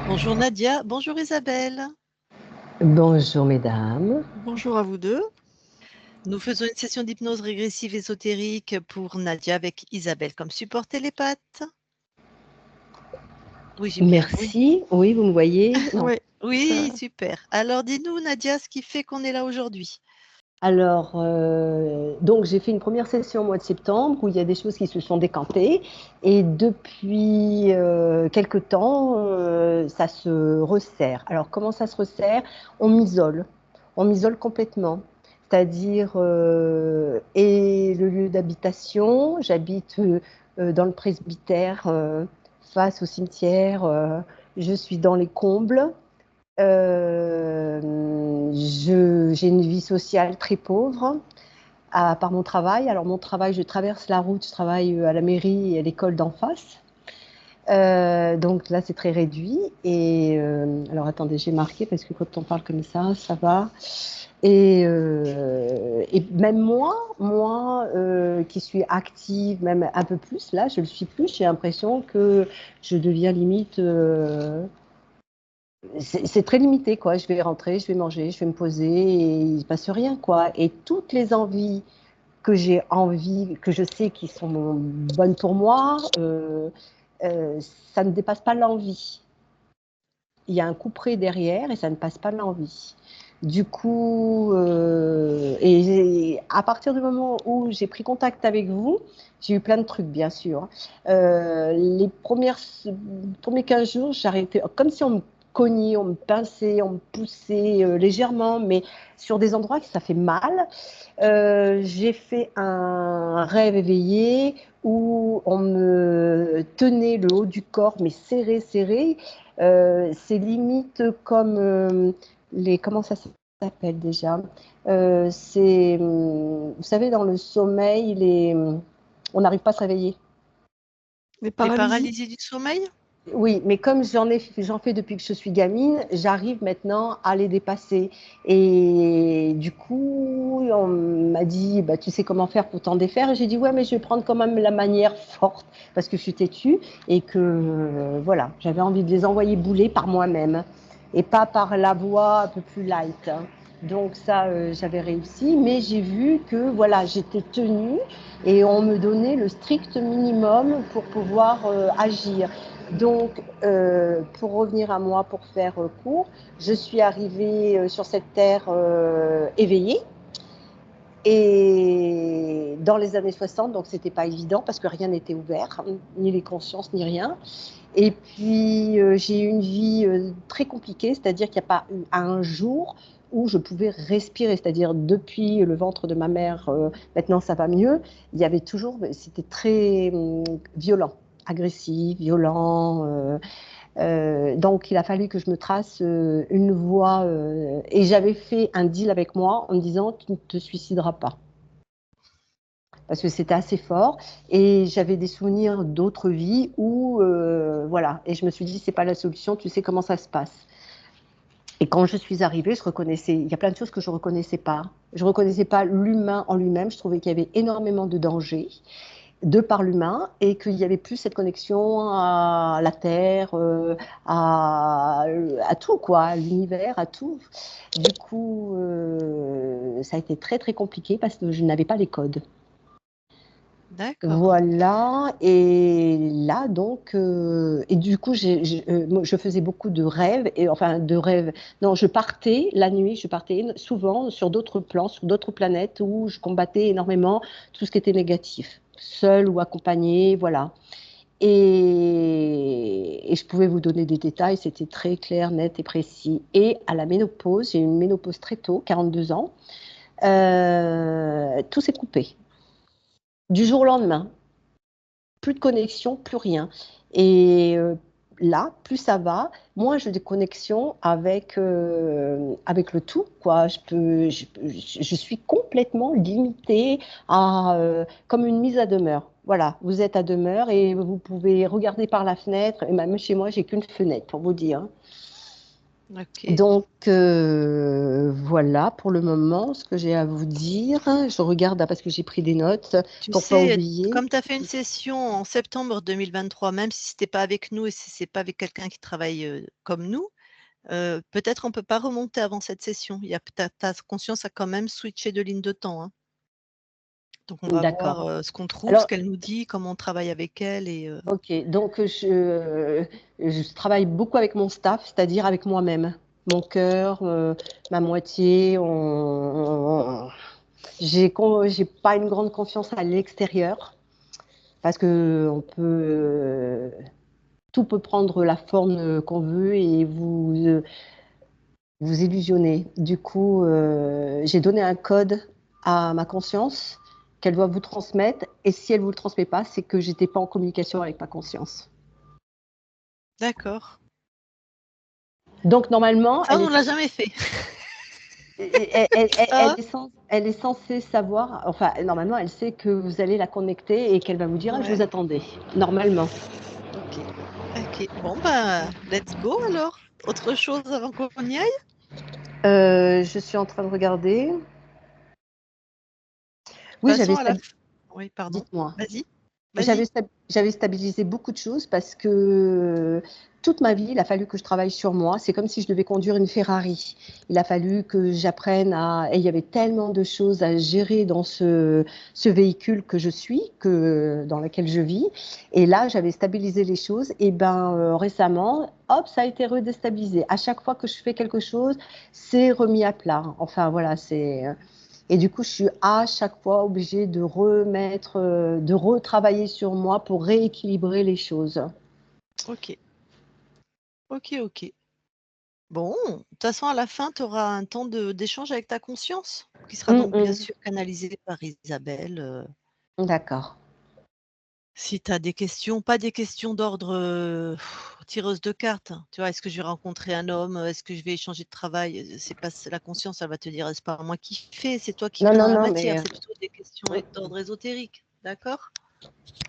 Bonjour Nadia, bonjour Isabelle. Bonjour mesdames. Bonjour à vous deux. Nous faisons une session d'hypnose régressive ésotérique pour Nadia avec Isabelle comme support télépathe. Oui, j'ai bien. Oui. Merci. Oui, vous me voyez? Non. Ouais. Oui, Ça. super. Alors dis-nous Nadia, ce qui fait qu'on est là aujourd'hui. Alors, donc j'ai fait une première session au mois de septembre où il y a des choses qui se sont décantées et depuis quelque temps, ça se resserre. Alors, comment ça se resserre? On m'isole complètement. C'est-à-dire, et le lieu d'habitation, j'habite dans le presbytère, face au cimetière, je suis dans les combles. J'ai une vie sociale très pauvre par mon travail. Alors mon travail, je traverse la route, je travaille à la mairie et à l'école d'en face. Donc là, c'est très réduit. Et alors attendez, j'ai marqué parce que quand on parle comme ça va. Et même moi qui suis active, même un peu plus, là, je le suis plus. J'ai l'impression que je deviens limite. C'est très limité, quoi. Je vais rentrer, je vais manger, je vais me poser et il ne se passe rien, quoi. Et toutes les envies que j'ai envie, que je sais qui sont bonnes pour moi, euh, ça ne dépasse pas l'envie. Il y a un couperet derrière et ça ne passe pas l'envie. Du coup, et à partir du moment où j'ai pris contact avec vous, j'ai eu plein de trucs, bien sûr. Les premiers 15 jours, j'arrêtais, comme si on me cognait, on me pinçait, on me poussait légèrement, mais sur des endroits que ça fait mal. J'ai fait un rêve éveillé où on me tenait le haut du corps, mais serré, serré. C'est limite comme comment ça s'appelle déjà? Vous savez, dans le sommeil, on n'arrive pas à se réveiller. Les Les paralysies. paralysies du sommeil? Oui, mais comme j'en fais depuis que je suis gamine, j'arrive maintenant à les dépasser. Et du coup, on m'a dit, bah, tu sais comment faire pour t'en défaire? Et j'ai dit, ouais, mais je vais prendre quand même la manière forte parce que je suis têtue et que, voilà, j'avais envie de les envoyer bouler par moi-même et pas par la voie un peu plus light, hein. Donc ça, j'avais réussi, mais j'ai vu que, voilà, j'étais tenue et on me donnait le strict minimum pour pouvoir agir. Donc, pour revenir à moi, pour faire court, je suis arrivée sur cette terre éveillée. Et dans les années 60, donc c'était pas évident parce que rien n'était ouvert, ni les consciences, ni rien. Et puis j'ai eu une vie très compliquée, c'est-à-dire qu'il n'y a pas eu un jour où je pouvais respirer, c'est-à-dire depuis le ventre de ma mère, maintenant ça va mieux, il y avait toujours, c'était très violent, agressif, violent. Donc, il a fallu que je me trace une voie. Et j'avais fait un deal avec moi en me disant, tu ne te suicideras pas. Parce que c'était assez fort. Et j'avais des souvenirs d'autres vies où, voilà. Et je me suis dit, c'est pas la solution, tu sais comment ça se passe. Et quand je suis arrivée, je reconnaissais, il y a plein de choses que je ne reconnaissais pas. Je ne reconnaissais pas l'humain en lui-même. Je trouvais qu'il y avait énormément de dangers de par l'humain et qu'il n'y avait plus cette connexion à la Terre, à tout, quoi, à l'univers, à tout. Du coup, ça a été très, très compliqué parce que je n'avais pas les codes. D'accord. Voilà, et là donc, et du coup, moi, je faisais beaucoup de rêves, et enfin de rêves. Non, je partais la nuit, je partais souvent sur d'autres plans, sur d'autres planètes où je combattais énormément tout ce qui était négatif, seul ou accompagné, voilà. Et je pouvais vous donner des détails, c'était très clair, net et précis. Et à la ménopause, j'ai eu une ménopause très tôt, 42 ans, tout s'est coupé du jour au lendemain. Plus de connexion, plus rien. Et là, plus ça va, moins j'ai des connexions avec le tout, quoi. Je suis complètement limitée à, comme une mise à demeure. Voilà, vous êtes à demeure et vous pouvez regarder par la fenêtre. Et même chez moi, j'ai qu'une fenêtre, pour vous dire. OK. Donc, voilà pour le moment ce que j'ai à vous dire. Je regarde, parce que j'ai pris des notes Tu pour pas sais, oublier. comme tu as fait une session en septembre 2023, même si c'était pas avec nous et si c'est pas avec quelqu'un qui travaille, comme nous, peut-être on peut pas remonter avant cette session. Il y a ta conscience a quand même switché de ligne de temps, hein. Donc on va D'accord. voir, ce qu'on trouve, ce Alors qu'elle nous dit, comment on travaille avec elle OK, donc je travaille beaucoup avec mon staff, c'est-à-dire avec moi-même. Mon cœur, ma moitié, j'ai pas une grande confiance à l'extérieur parce qu'on peut, tout peut prendre la forme, qu'on veut et vous illusionner. Du coup, j'ai donné un code à ma conscience qu'elle doit vous transmettre et si elle vous le transmet pas, c'est que j'étais pas en communication avec ma conscience. d'accord. Donc normalement, Ça, on l'a jamais fait. Ça elle est censée savoir, enfin normalement, elle sait que vous allez la connecter et qu'elle va vous dire: «Ah, je vous ouais, attendais», normalement. OK. OK. Bon, bah, let's go alors. Autre chose avant qu'on y aille? Je suis en train de regarder. Oui, Passons à la f oui, pardon. dites-moi. Vas-y, J'avais vas-y. j'avais stabilisé beaucoup de choses parce que toute ma vie, il a fallu que je travaille sur moi. C'est comme si je devais conduire une Ferrari. Il a fallu que j'apprenne à et il y avait tellement de choses à gérer dans ce véhicule que je suis, dans lequel je vis et là, j'avais stabilisé les choses et ben, récemment, hop, ça a été redéstabilisé. À chaque fois que je fais quelque chose, c'est remis à plat. Enfin voilà, et du coup, je suis à chaque fois obligée de remettre, de retravailler sur moi pour rééquilibrer les choses. OK. OK, OK. Bon, de toute façon, à la fin, tu auras un temps d'échange avec ta conscience, qui sera Mmh donc bien mh. sûr canalisé par Isabelle. D'accord. Si tu as des questions, pas des questions d'ordre, tireuse de cartes, hein. Tu vois? Est-ce que je vais rencontrer un homme? Est-ce que je vais changer de travail? C'est la conscience, elle va te dire: «C'est pas moi qui fais, c'est toi qui Non, crée non, dans la non, matière». C'est plutôt des questions d'ordre ésotérique, d'accord?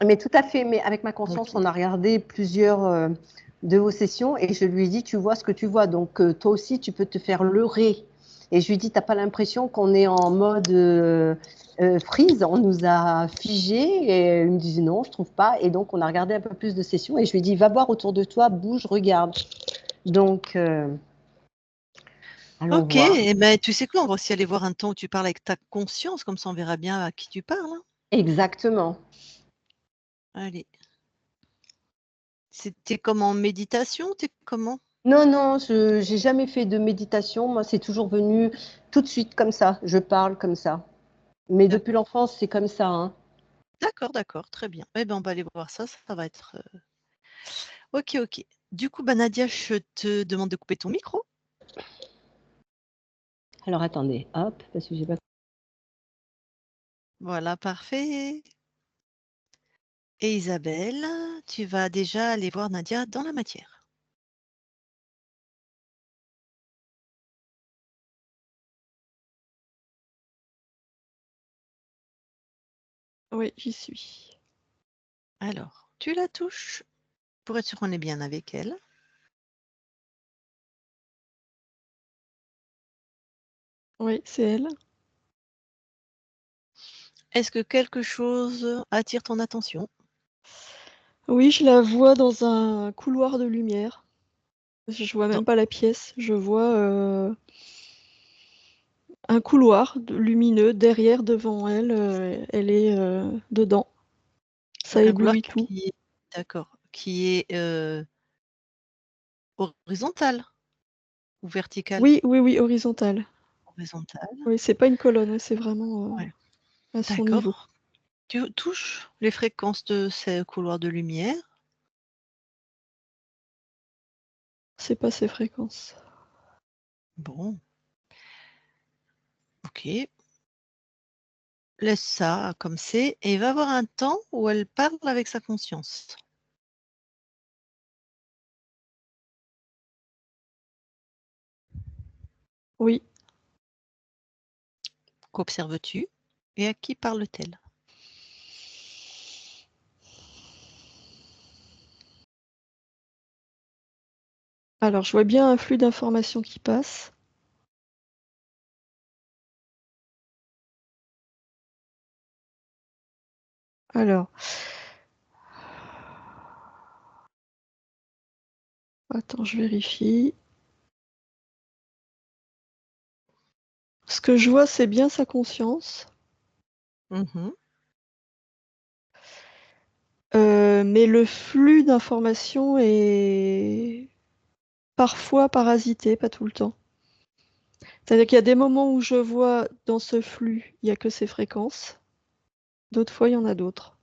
mais tout à fait, mais avec ma conscience, OK. on a regardé plusieurs, de vos sessions et je lui ai dit: «Tu vois ce que tu vois, donc toi aussi tu peux te faire leurrer» et je lui ai dit: «Tu as pas l'impression qu'on est en mode, freeze? On nous a figés?» et elle me dit: «Non, je trouve pas» et donc on a regardé un peu plus de sessions et je lui ai dit: «Va voir autour de toi, bouge, regarde». Donc allons OK voir. et ben, tu sais quoi? On va aussi aller voir un temps où tu parles avec ta conscience, comme ça on verra bien à qui tu parles, hein. Exactement. Allez. Tu comme en méditation? Tu comment? Non, non, je j'ai jamais fait de méditation. Moi, c'est toujours venu tout de suite comme ça. Je parle comme ça. Mais depuis D'accord. l'enfance, c'est comme ça, hein. D'accord, d'accord, très bien. Eh ben, on va aller voir ça, ça va être, OK, OK. Du coup, bah, Nadia, je te demande de couper ton micro. Alors attendez, hop, parce que j'ai pas Voilà, parfait et Isabelle, tu vas déjà aller voir Nadia dans la matière. Oui, j'y suis. Alors, tu la touches pour être sûr qu'on est bien avec elle. Oui, c'est elle. Est-ce que quelque chose attire ton attention? Oui, je la vois dans un couloir de lumière. Je vois Dans même pas la pièce, je vois, un couloir lumineux derrière, devant elle, elle est, dedans. Ça un couloir éblouit tout. qui est d'accord, qui est, horizontal ou vertical? Oui, oui, oui, horizontale. Horizontal, Oui, c'est pas une colonne, ouais, c'est vraiment, ouais, à son niveau. d'accord. Tu touches les fréquences de ces couloirs de lumière. C'est pas ses fréquences. Bon, OK. Laisse ça comme c'est et va voir un temps où elle parle avec sa conscience. Oui. Qu'observes-tu et à qui parle-t-elle? Alors, je vois bien un flux d'informations qui passe. Alors, attends, je vérifie. Ce que je vois, c'est bien sa conscience, Mmh. mais le flux d'informations est parfois parasité, pas tout le temps. C'est-à-dire qu'il y a des moments où je vois dans ce flux, il n'y a que ces fréquences. D'autres fois, il y en a d'autres.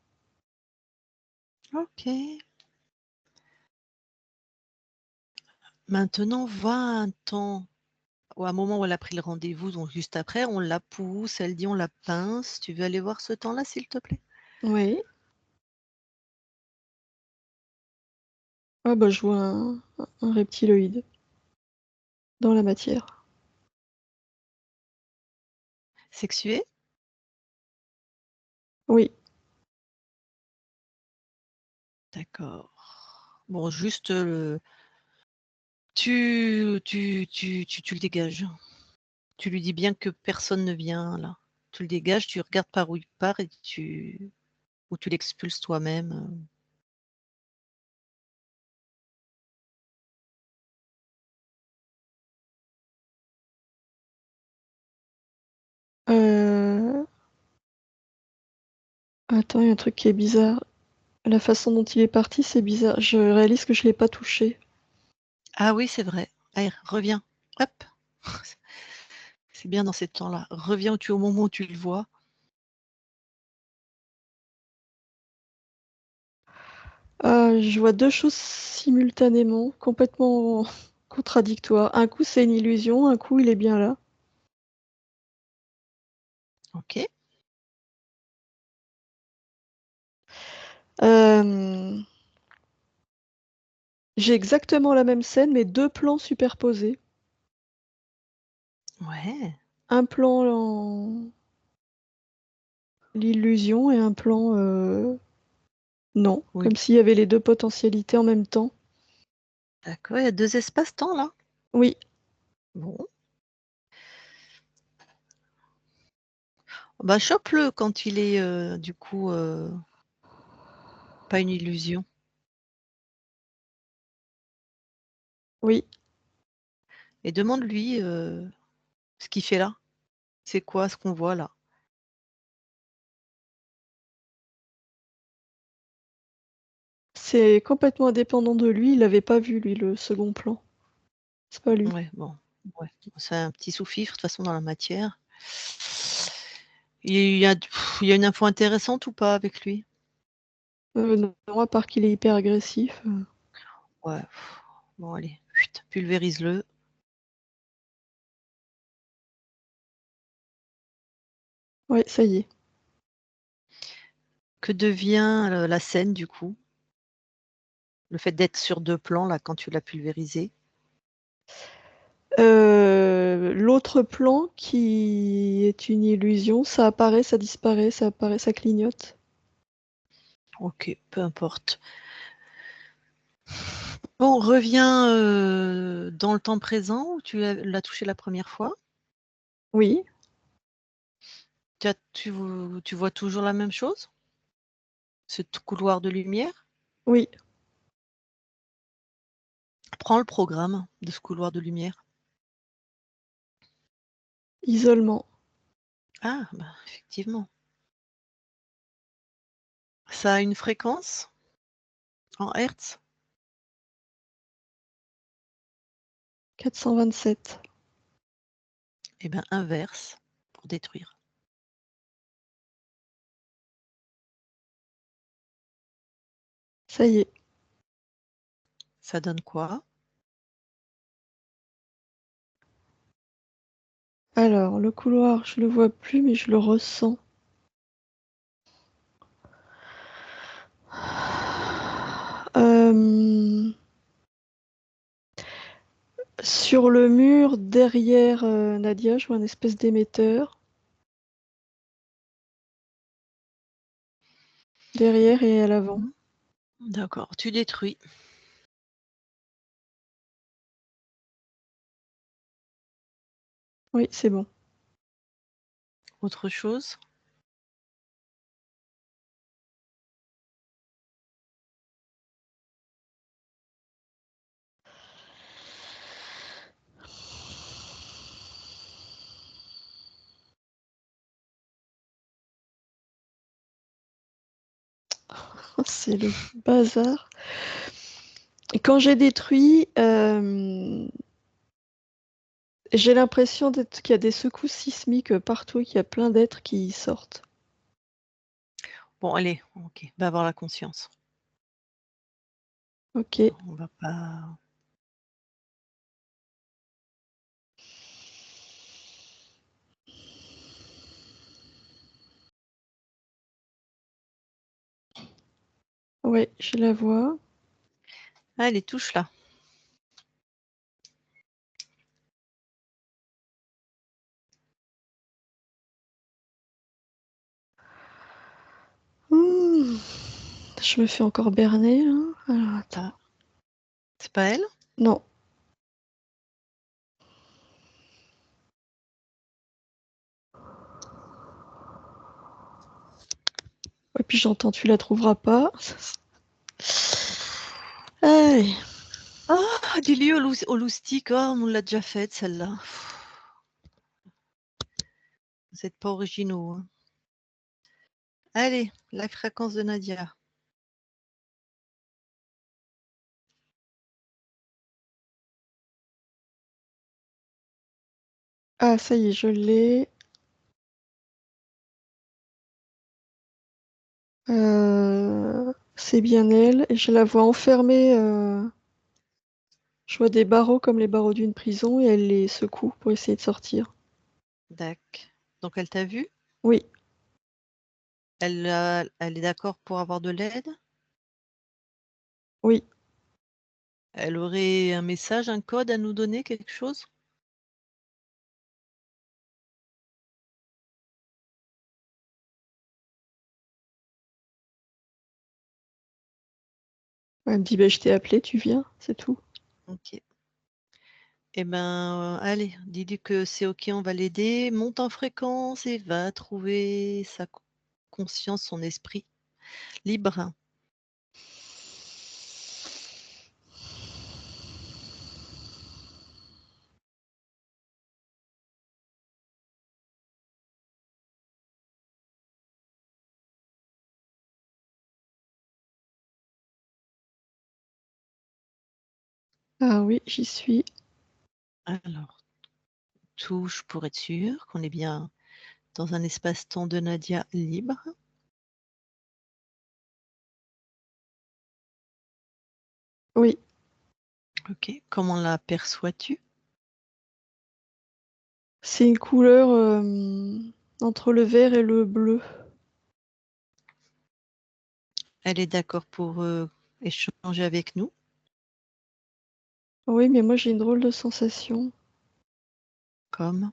OK. Maintenant, vois un temps ou un moment où elle a pris le rendez-vous, donc juste après, on la pousse, elle dit: «On la pince». Tu veux aller voir ce temps-là, s'il te plaît? Oui. Ah bah, je vois un reptiloïde dans la matière. Sexué? Oui. D'accord. Bon, juste, tu le dégages. Tu lui dis bien que personne ne vient là. Tu le dégages, tu regardes par où il part et tu l'expulses toi-même, Euh, Attends, il y a un truc qui est bizarre. La façon dont il est parti, c'est bizarre. Je réalise que je l'ai pas touché. Ah oui, c'est vrai. Allez, reviens. Hop. C'est bien dans ces temps-là. Reviens au moment où tu le vois. Ah, je vois deux choses simultanément, complètement contradictoires. Un coup, c'est une illusion, un coup, il est bien là. OK. Euh, J'ai exactement la même scène, mais deux plans superposés. Ouais, Un plan en l'illusion et un plan non, oui. comme s'il y avait les deux potentialités en même temps. D'accord, il y a 2 espaces-temps là? Oui, Bon. Bah, chope-le quand il est, du coup, pas une illusion oui. et demande-lui, ce qu'il fait là. C'est quoi ce qu'on voit là? C'est complètement indépendant de lui. Il l'avait pas vu, lui, le second plan. C'est pas lui. Ouais, bon, ouais, c'est un petit sous-fifre de toute façon dans la matière. Il y a une info intéressante ou pas avec lui? Non, à part qu'il est hyper agressif. Ouais, bon allez, chut, pulvérise-le. Ouais, ça y est. Que devient, la scène du coup? Le fait d'être sur 2 plans là quand tu l'as pulvérisé? L'autre plan qui est une illusion, ça apparaît, ça disparaît, ça apparaît, ça clignote. OK, peu importe. Bon, reviens, dans le temps présent où tu l'as touché la première fois. Oui, Tu vois toujours la même chose? Ce couloir de lumière? oui, Prends le programme de ce couloir de lumière. isolement. Ah, bah, effectivement. Ça a une fréquence en hertz? 427. Eh ben, inverse pour détruire. Ça y est. Ça donne quoi? Alors, le couloir, je le vois plus, mais je le ressens. Euh, Sur le mur derrière Nadia, je vois une espèce d'émetteur. Derrière et à l'avant. Mmh. D'accord, tu détruis. Oui, c'est bon. Autre chose? C'est le bazar. Et quand j'ai détruit, j'ai l'impression qu'il y a des secousses sismiques partout, qu'il y a plein d'êtres qui sortent. Bon, allez, ok, va avoir la conscience. Ok. On va pas. Ouais, je la vois. Allez, touche là. Je me fais encore berner, là. Alors, attends. Ah. C'est pas elle? Non. Et puis j'entends, tu la trouveras pas. Allez. Ah, dis-lui au loustic, oh, on l'a déjà faite celle-là. Vous n'êtes pas originaux. Hein. Allez, la fréquence de Nadia. Ah, ça y est, je l'ai. C'est bien elle. Et je la vois enfermée. Je vois des barreaux comme les barreaux d'une prison et elle les secoue pour essayer de sortir. D'accord. Donc elle t'a vu? Oui, Elle est d'accord pour avoir de l'aide? oui. Elle aurait un message, un code à nous donner, quelque chose? Elle me dit, bah, je t'ai appelé, tu viens, c'est tout. Ok. Eh ben, allez, dis-lui que c'est ok, on va l'aider. Monte en fréquence et va trouver sa conscience, son esprit libre. Ah oui, j'y suis. Alors, touche pour être sûr qu'on est bien dans un espace-temps de Nadia libre. Oui, Ok. Comment l'aperçois-tu? c'est une couleur entre le vert et le bleu. Elle est d'accord pour échanger avec nous? Oui, mais moi j'ai une drôle de sensation. Comme?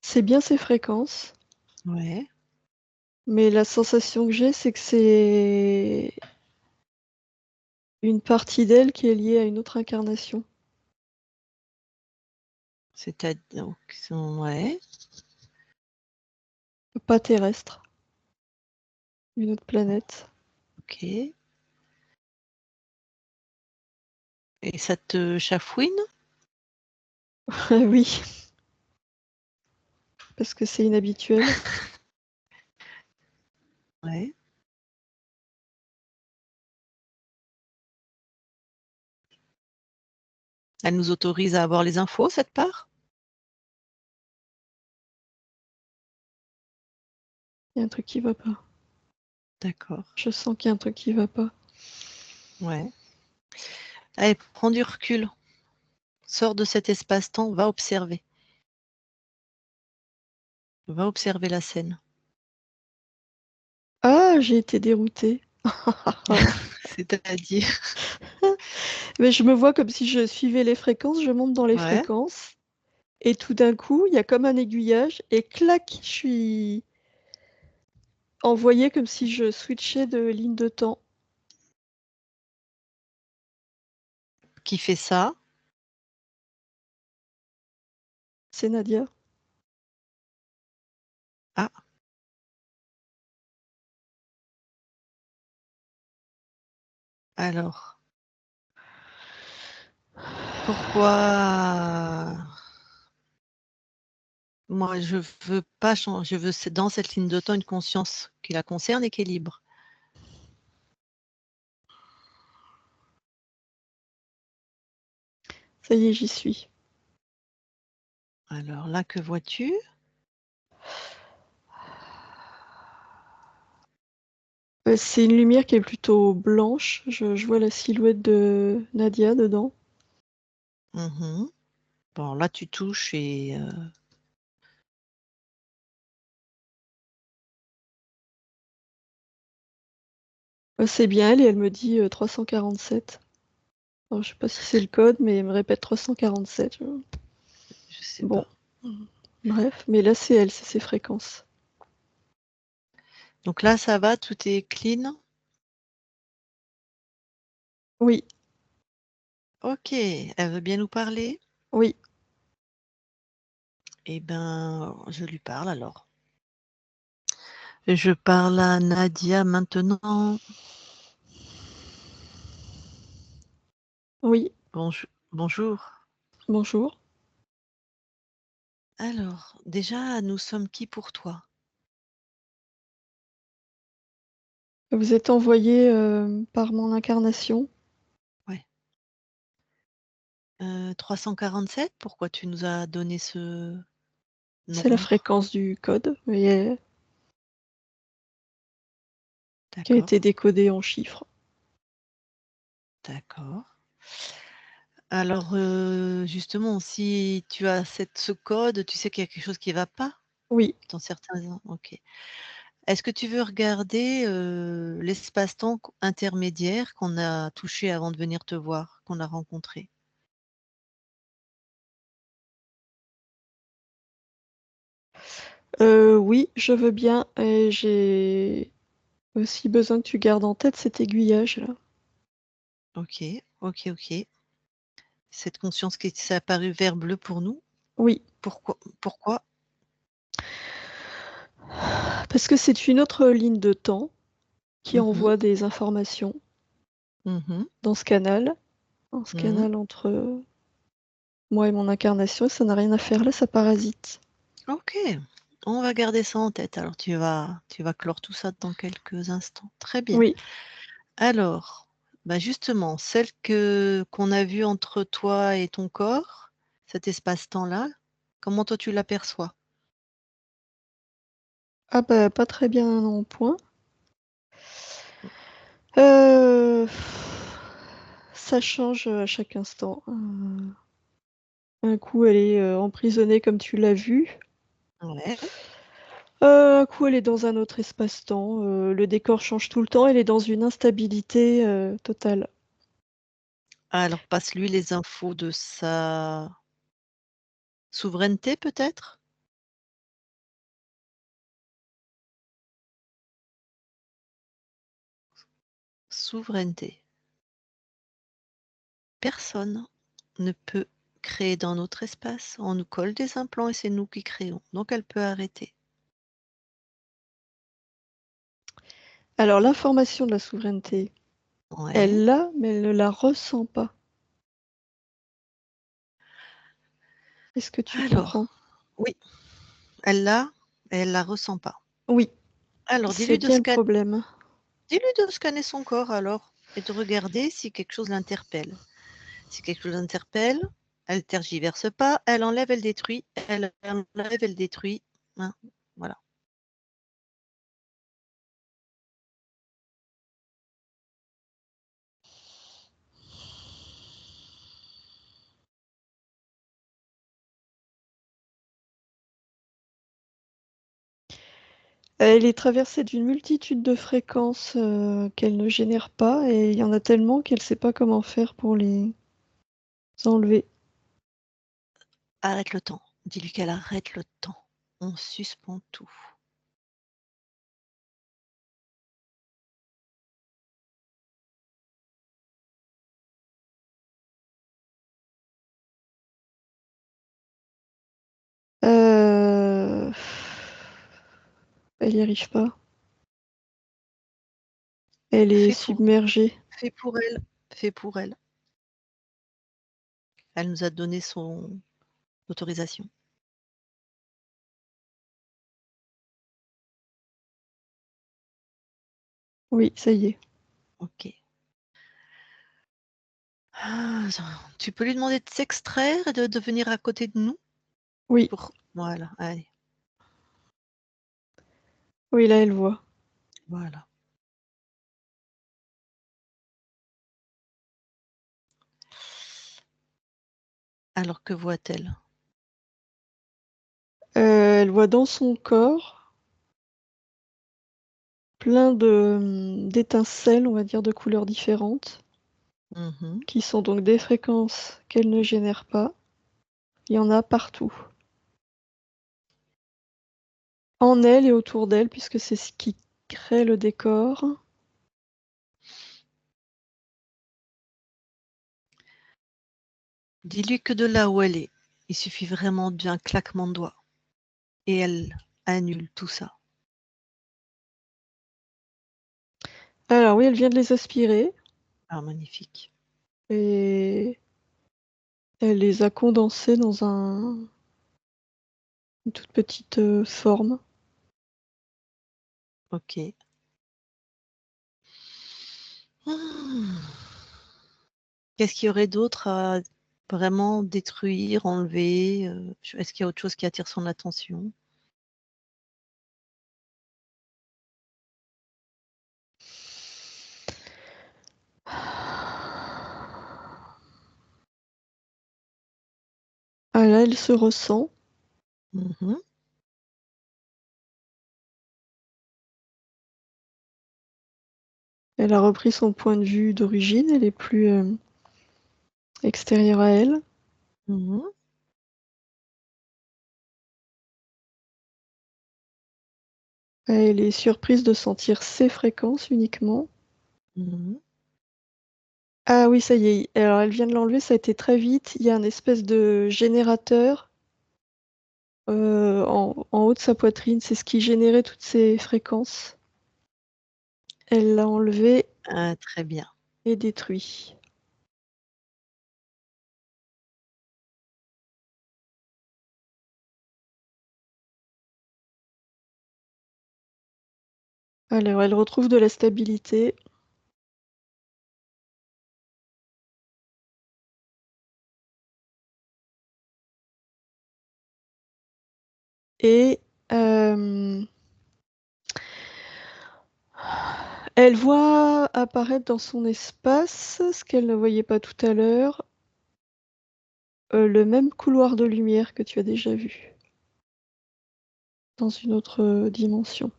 C'est bien ces fréquences, Ouais. mais la sensation que j'ai, c'est que c'est une partie d'elle qui est liée à une autre incarnation. C'est-à-dire, ouais. Pas terrestre, une autre planète. Ok. Et ça te chafouine? Oui, parce que c'est inhabituel. Ouais. Elle nous autorise à avoir les infos, cette part? Il y a un truc qui va pas. D'accord. Je sens qu'il y a un truc qui va pas. Ouais. Allez, prends du recul. Sors de cet espace-temps, va observer. Va observer la scène. Ah, j'ai été déroutée. C'est-à-dire? Mais je me vois comme si je suivais les fréquences, je monte dans les Ouais. fréquences, et tout d'un coup, il y a comme un aiguillage, et clac, je suis envoyée comme si je switchais de ligne de temps. Qui fait ça? C'est Nadia. Alors, pourquoi moi je veux pas changer, je veux dans cette ligne de temps une conscience qui la concerne et qui est libre. Ça y est, j'y suis. Alors là, que vois-tu? C'est une lumière qui est plutôt blanche. Je vois la silhouette de Nadia dedans. Mmh. Bon, là, tu touches et C'est bien elle et elle me dit 347. Alors, je sais pas si c'est le code, mais elle me répète 347. je sais Bon, pas. bref, mais là c'est elle, c'est ses fréquences. Donc là, ça va, tout est clean? Oui, OK, elle veut bien nous parler? oui. Eh ben, je lui parle alors. Je parle à Nadia maintenant. Oui, Bonjour. bonjour. Alors, déjà, nous sommes qui pour toi? Vous êtes envoyé par mon incarnation. Ouais. 347, pourquoi tu nous as donné ce C'est la nombre? fréquence du code et qui a D'accord, été décodée en chiffres. d'accord. Alors, justement, si tu as ce code, tu sais qu'il y a quelque chose qui ne va pas Oui, dans certains OK. Est-ce que tu veux regarder, l'espace-temps intermédiaire qu'on a touché avant de venir te voir, qu'on a rencontré? oui, je veux bien et j'ai aussi besoin que tu gardes en tête cet aiguillage-là. OK, OK, OK. Cette conscience qui s'est apparue vert bleu pour nous, Oui, pourquoi? parce que c'est une autre ligne de temps qui Mmh mh. envoie des informations Mmh. dans ce canal, dans ce Mmh. canal entre moi et mon incarnation, et ça n'a rien à faire là, ça parasite. OK, on va garder ça en tête. Alors tu vas clore tout ça dans quelques instants. Très bien. Oui, Alors, bah, justement, celle qu'on a vue entre toi et ton corps, cet espace-temps-là, comment toi tu l'aperçois? ah bah, pas très bien en point. Heu, Ça change à chaque instant. Un coup, elle est, emprisonnée comme tu l'as vu. Ouais. Un coup, elle est dans un autre espace-temps, le décor change tout le temps, elle est dans une instabilité, totale. Alors passe-lui les infos de sa souveraineté peut-être? Souveraineté. Personne ne peut créer dans notre espace. On nous colle des implants et c'est nous qui créons. Donc elle peut arrêter. Alors l'information de la souveraineté, Ouais. elle l'a, mais elle ne la ressent pas. Est-ce que tu comprends? Alors, oui, elle l'a, elle la ressent pas. Oui, Alors c'est bien le problème. dis-lui de scanner son corps alors et de regarder si quelque chose l'interpelle. Si quelque chose l'interpelle, elle tergiverse pas, elle enlève, elle détruit, elle enlève, elle détruit, hein, voilà. Elle est traversée d'une multitude de fréquences, qu'elle ne génère pas et il y en a tellement qu'elle ne sait pas comment faire pour les enlever. Arrête le temps. Dis-lui qu'elle arrête le temps. On suspend tout. Heu, Elle y arrive pas. Elle est Fais ton submergée. Fait pour elle, fait pour elle. Elle nous a donné son autorisation. Oui, ça y est. OK. Tu peux lui demander de s'extraire et de venir à côté de nous? Oui, Voilà, allez, oui, là, elle voit. voilà. Alors que voit-elle? Elle voit dans son corps plein d'étincelles, on va dire, de couleurs différentes, Mmh. qui sont donc des fréquences qu'elle ne génère pas. Il y en a partout. En elle et autour d'elle, puisque c'est ce qui crée le décor. Dis-lui que de là où elle est, il suffit vraiment d'un claquement de doigts et elle annule tout ça. Alors oui, elle vient de les aspirer Ah magnifique. et elle les a condensés dans une toute petite, forme. OK. Mmh. Qu'est-ce qu'il y aurait d'autre à vraiment détruire, enlever, est-ce qu'il y a autre chose qui attire son attention? Ah là, elle se ressent. Mmh. Elle a repris son point de vue d'origine, elle est plus, extérieure à elle. Mmh. Elle est surprise de sentir ses fréquences uniquement. Mmh. Ah oui, ça y est, alors elle vient de l'enlever, ça a été très vite. Il y a un espèce de générateur, en haut de sa poitrine, c'est ce qui générait toutes ces fréquences. Elle l'a enlevé Ah très bien. et détruit. Alors elle retrouve de la stabilité et elle voit apparaître dans son espace, ce qu'elle ne voyait pas tout à l'heure, le même couloir de lumière que tu as déjà vu, dans une autre, dimension.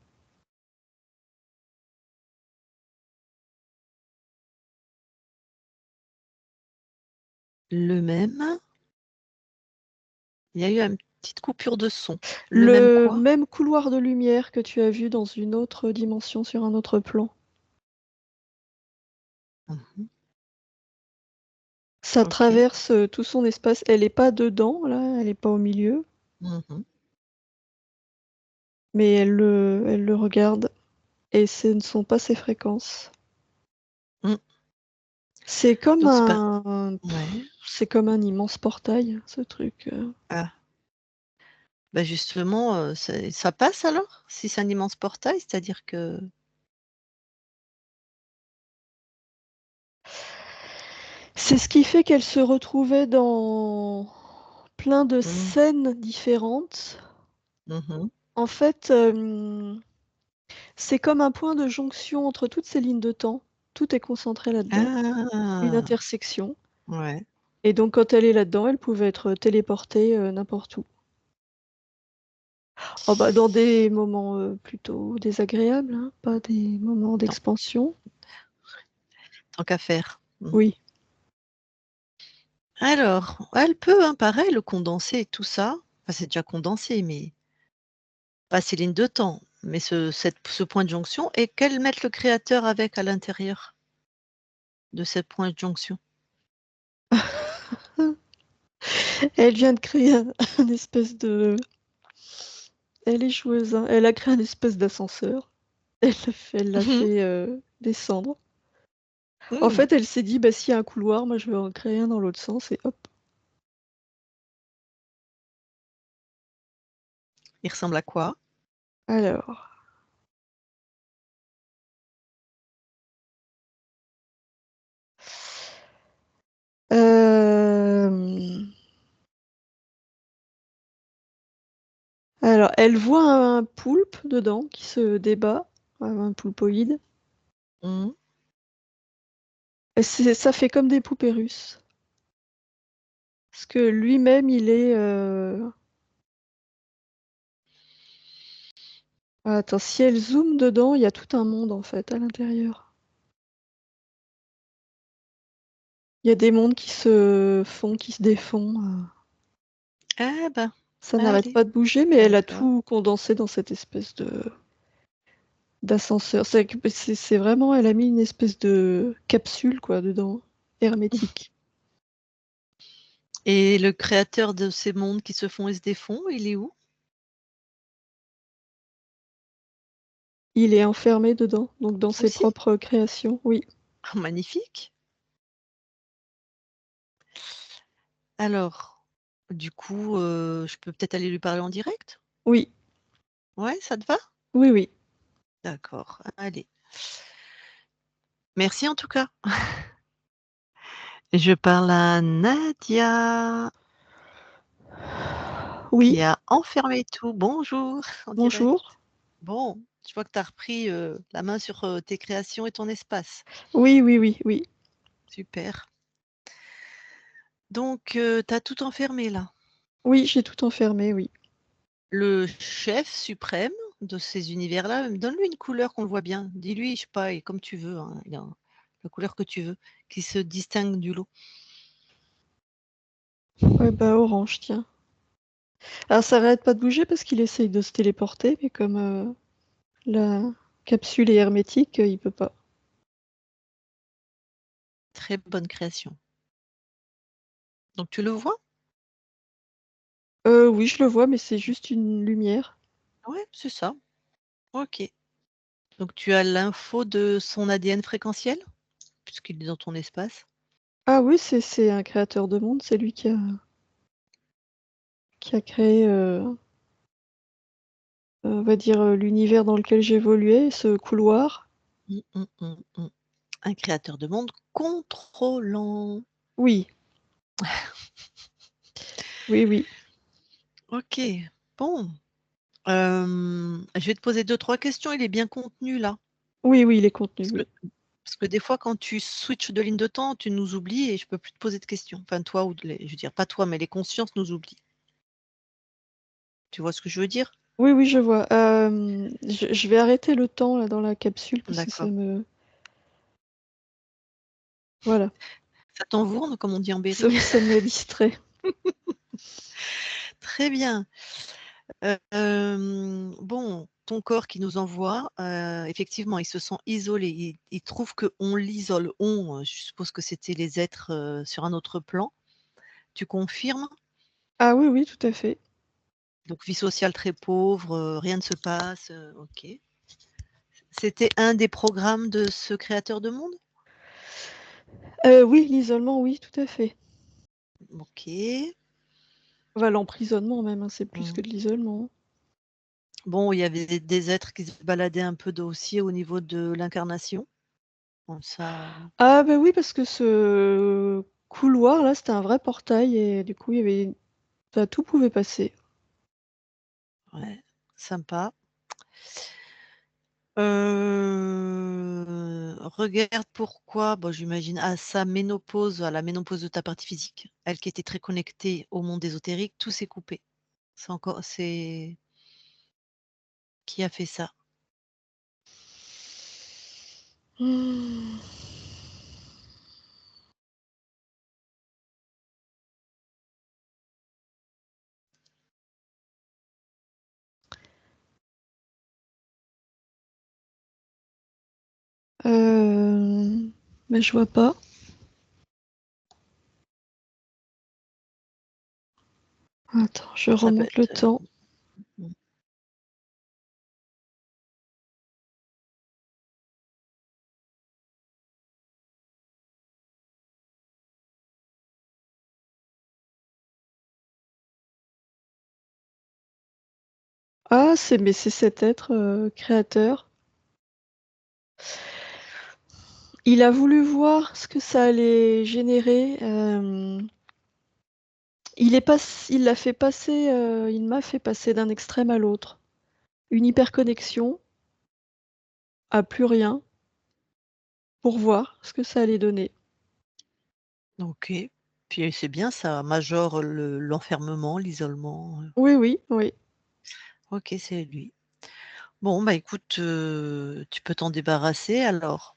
Le même? Il y a eu une petite coupure de son. Le même Le quoi? même couloir de lumière que tu as vu dans une autre dimension sur un autre plan. Mmh. Ça OK. traverse, tout son espace. Elle est pas dedans là, elle est pas au milieu, Mmh. mais elle le regarde et ce ne sont pas ses fréquences. Mmh. C'est comme Donc c'est pas un ouais. c'est comme un immense portail, ce truc, Ah, bah, justement, ça passe alors? Si c'est un immense portail, c'est-à-dire que C'est ce qui fait qu'elle se retrouvait dans plein de mmh. scènes différentes. Mmh. En fait, c'est comme un point de jonction entre toutes ces lignes de temps. Tout est concentré là-dedans, une Ah! intersection Ouais. et donc quand elle est là-dedans, elle pouvait être téléportée, n'importe où. Oh bah, dans des moments, plutôt désagréables, hein, pas des moments Tant d'expansion. tant qu'à faire. Mmh. Oui. Alors, elle peut, hein, pareil, le condenser et tout ça. Enfin, c'est déjà condensé, mais pas ces lignes de temps, mais ce point de jonction et qu'elle mette le créateur avec à l'intérieur de ce point de jonction. Elle vient de créer un espèce de elle est joueuse, hein. Elle a créé un espèce d'ascenseur. Elle l'a fait, descendre. En fait, elle s'est dit, bah, s'il y a un couloir, moi je vais en créer un dans l'autre sens et hop. Il ressemble à quoi? Alors. Alors, elle voit un poulpe dedans qui se débat, un poulpoïde. Mmh. Et ça fait comme des poupées russes. Parce que lui-même, il est. Attends, si elle zoome dedans, il y a tout un monde en fait à l'intérieur. Il y a des mondes qui se font, qui se défont. Ah ben, Ça n'arrête allez, pas de bouger, mais elle a d'accord. tout condensé dans cette espèce d'ascenseur. C'est vraiment, elle a mis une espèce de capsule quoi dedans, hermétique. Et le créateur de ces mondes qui se font et se défont, il est où? Il est enfermé dedans, donc dans ses Aussi? propres créations, oui. Ah, magnifique. Alors, du coup, je peux peut-être aller lui parler en direct? Oui, Ouais, ça te va? oui, oui. D'accord, allez. Merci en tout cas. Je parle à Nadia Oui, qui a enfermé tout. Bonjour, en direct. bonjour. Bon, je vois que tu as repris, la main sur, tes créations et ton espace. Oui, oui, oui, oui. Super. Donc, tu as tout enfermé là? Oui, j'ai tout enfermé, oui. Le chef suprême de ces univers-là, donne-lui une couleur qu'on le voit bien. Dis-lui, je sais pas, et comme tu veux, hein, la couleur que tu veux, qui se distingue du lot. Ouais, bah orange, tiens. Alors ça arrête pas de bouger parce qu'il essaye de se téléporter, mais comme la capsule est hermétique, il peut pas. Très bonne création. Donc tu le vois? Oui, je le vois, mais c'est juste une lumière. Ouais, c'est ça. OK. Donc tu as l'info de son ADN fréquentiel? Puisqu'il est dans ton espace? Ah oui, c'est un créateur de monde, c'est lui qui a créé, on va dire, l'univers dans lequel j'évoluais, ce couloir. Mmh, mmh, mmh, mmh. Un créateur de monde contrôlant. Oui, oui, oui. OK. Bon, je vais te poser deux trois questions. Il est bien contenu là? Oui, oui, les contenus, Parce que oui. parce que des fois quand tu switches de ligne de temps, tu nous oublies et je peux plus te poser de questions. Enfin toi ou les je veux dire pas toi, mais les consciences nous oublient. Tu vois ce que je veux dire? Oui, oui, je vois. Je vais arrêter le temps là dans la capsule parce que D'accord. voilà, Ça t'envourne comme on dit en Berry? ça me distrait. Très bien. Bon, ton corps qui nous envoie, effectivement, il se sent isolé. Il trouve qu'on l'isole. On, je suppose que c'était les êtres, sur un autre plan. Tu confirmes? Ah oui, oui, tout à fait. Donc vie sociale très pauvre, rien ne se passe, OK. C'était un des programmes de ce créateur de monde? Oui, l'isolement, oui, tout à fait. OK. Enfin, l'emprisonnement même, hein, c'est plus que Mmh. de l'isolement. Bon, il y avait des êtres qui se baladaient un peu aussi au niveau de l'incarnation. Bon ça, Ah bah oui, parce que ce couloir-là, c'était un vrai portail et du coup, il y avait enfin, tout pouvait passer. ouais, sympa. Regarde pourquoi, bon j'imagine à sa ménopause, à la ménopause de ta partie physique, elle qui était très connectée au monde ésotérique, tout s'est coupé. C'est qui a fait ça? Mmh. Mais je vois pas. Attends, je Ça peut remonte le être, temps. mmh, Ah, mais c'est cet être créateur. Il a voulu voir ce que ça allait générer. Il l'a fait passer, il m'a fait passer d'un extrême à l'autre. Une hyperconnexion à plus rien pour voir ce que ça allait donner. OK. Puis c'est bien, ça majore l'enfermement, l'isolement. Oui, oui, oui. OK, c'est lui. Bon, bah, écoute, tu peux t'en débarrasser alors.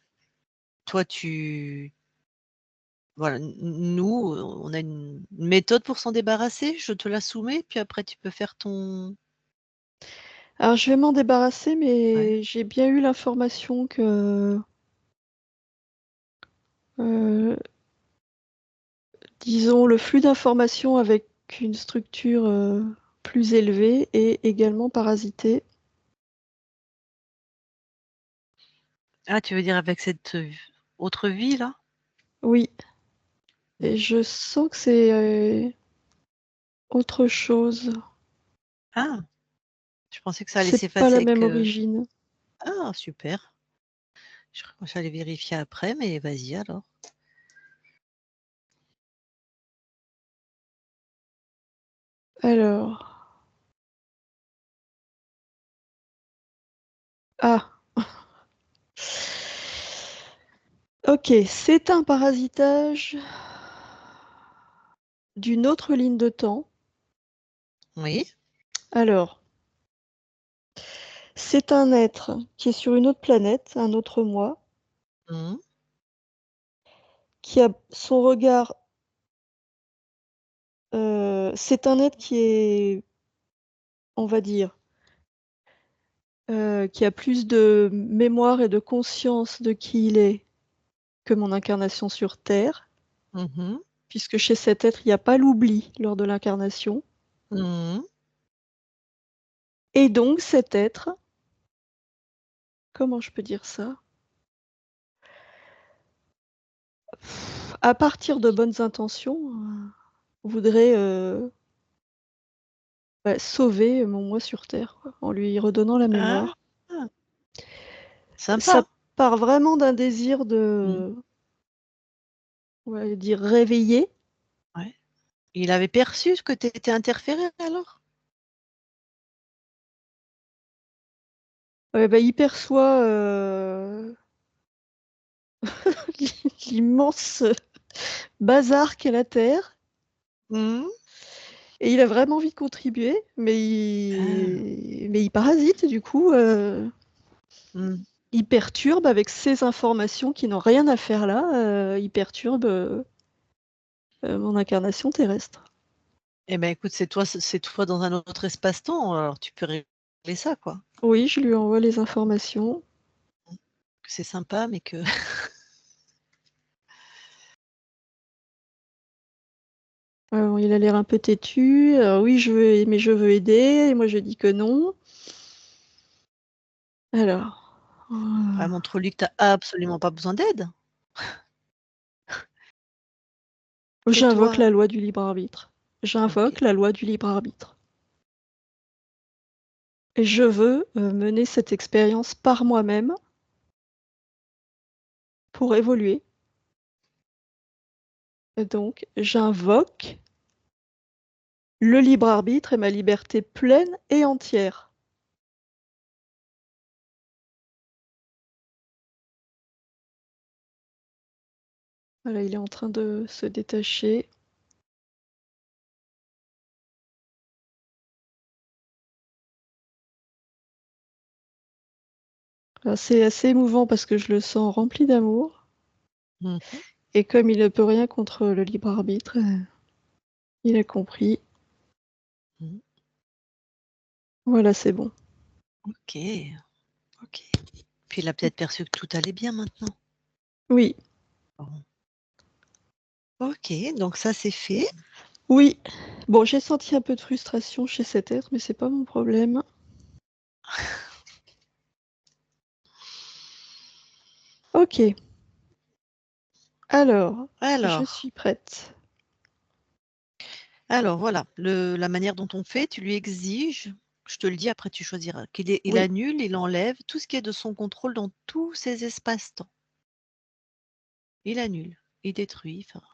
Toi, voilà, nous, on a une méthode pour s'en débarrasser, je te la soumets, puis après tu peux faire ton Alors je vais m'en débarrasser, ouais. mais j'ai bien eu l'information que, euh, disons, le flux d'informations avec une structure plus élevée est également parasité. Ah, tu veux dire avec cette, autre vie là? Oui, Mmh. et je sens que c'est autre chose. Ah! Je pensais que ça allait C'est pas s'effacer la avec, même origine. ah super! J'allais vérifier après, mais vas-y alors. Alors, ah, ok, c'est un parasitage d'une autre ligne de temps. Oui. Alors, c'est un être qui est sur une autre planète, un autre moi, Mmh. qui a son regard. C'est un être qui est, on va dire, qui a plus de mémoire et de conscience de qui il est que mon incarnation sur Terre, Mmh mh. puisque chez cet être, il n'y a pas l'oubli lors de l'incarnation. Mmh. Et donc cet être, comment je peux dire ça? À partir de bonnes intentions, voudrait, bah, sauver mon moi sur Terre, quoi, en lui redonnant la Ah! mémoire. Ça Sympa. part vraiment d'un désir Mmh. de, on va dire, réveiller. Ouais. Il avait perçu que tu étais interférée alors? Ouais, bah, il perçoit, l'immense bazar qu'est la Terre, Mmh. et il a vraiment envie de contribuer, Ah. mais il parasite du coup, Mmh. il perturbe avec ces informations qui n'ont rien à faire là, il perturbe, mon incarnation terrestre. Eh ben, écoute, c'est toi dans un autre espace-temps, alors tu peux régler ça, quoi. Oui, je lui envoie les informations. Que c'est sympa, mais que Il a l'air un peu têtu, oui je veux aider et moi je dis que non. Alors, bah, montre-lui que tu as absolument pas besoin d'aide. j'invoque Tais-toi. la loi du libre arbitre. OK. J'invoque la loi du libre arbitre. Et je veux, mener cette expérience par moi-même pour évoluer. Et donc j'invoque le libre arbitre et ma liberté pleine et entière. Voilà, il est en train de se détacher. C'est assez émouvant parce que je le sens rempli d'amour, Mmh mh. et comme il ne peut rien contre le libre arbitre, il a compris. Mmh. Voilà, c'est bon. OK, OK. Puis il a peut-être perçu que tout allait bien maintenant. Oui, Bon. OK, donc ça c'est fait. oui. Bon, j'ai senti un peu de frustration chez cet être, mais c'est pas mon problème. OK, alors, je Alors suis prête. alors voilà, la manière dont on fait, tu lui exiges. Je te le dis, après tu choisiras. Il Oui. annule, il enlève tout ce qui est de son contrôle dans tous ces espaces-temps. Il annule, il détruit, enfin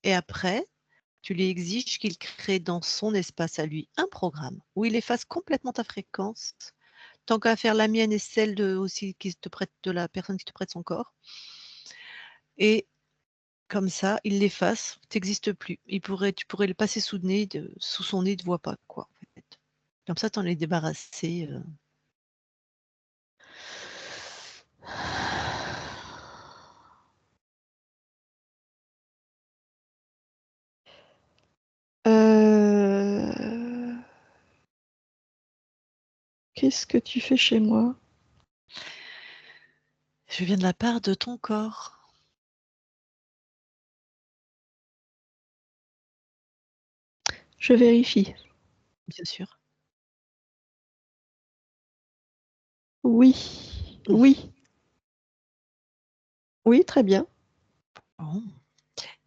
et après, tu lui exiges qu'il crée dans son espace à lui un programme où il efface complètement ta fréquence, tant qu'à faire la mienne et celle de aussi qui te prête de la personne qui te prête son corps et comme ça, il l'efface, tu existes plus. Tu pourrais le passer sous son nez, il te voit pas quoi, en fait. Comme ça, tu en es débarrassé, Qu'est-ce que tu fais chez moi? Je viens de la part de ton corps. Je vérifie. Bien sûr. Oui, oui. Oui, très bien. Bon.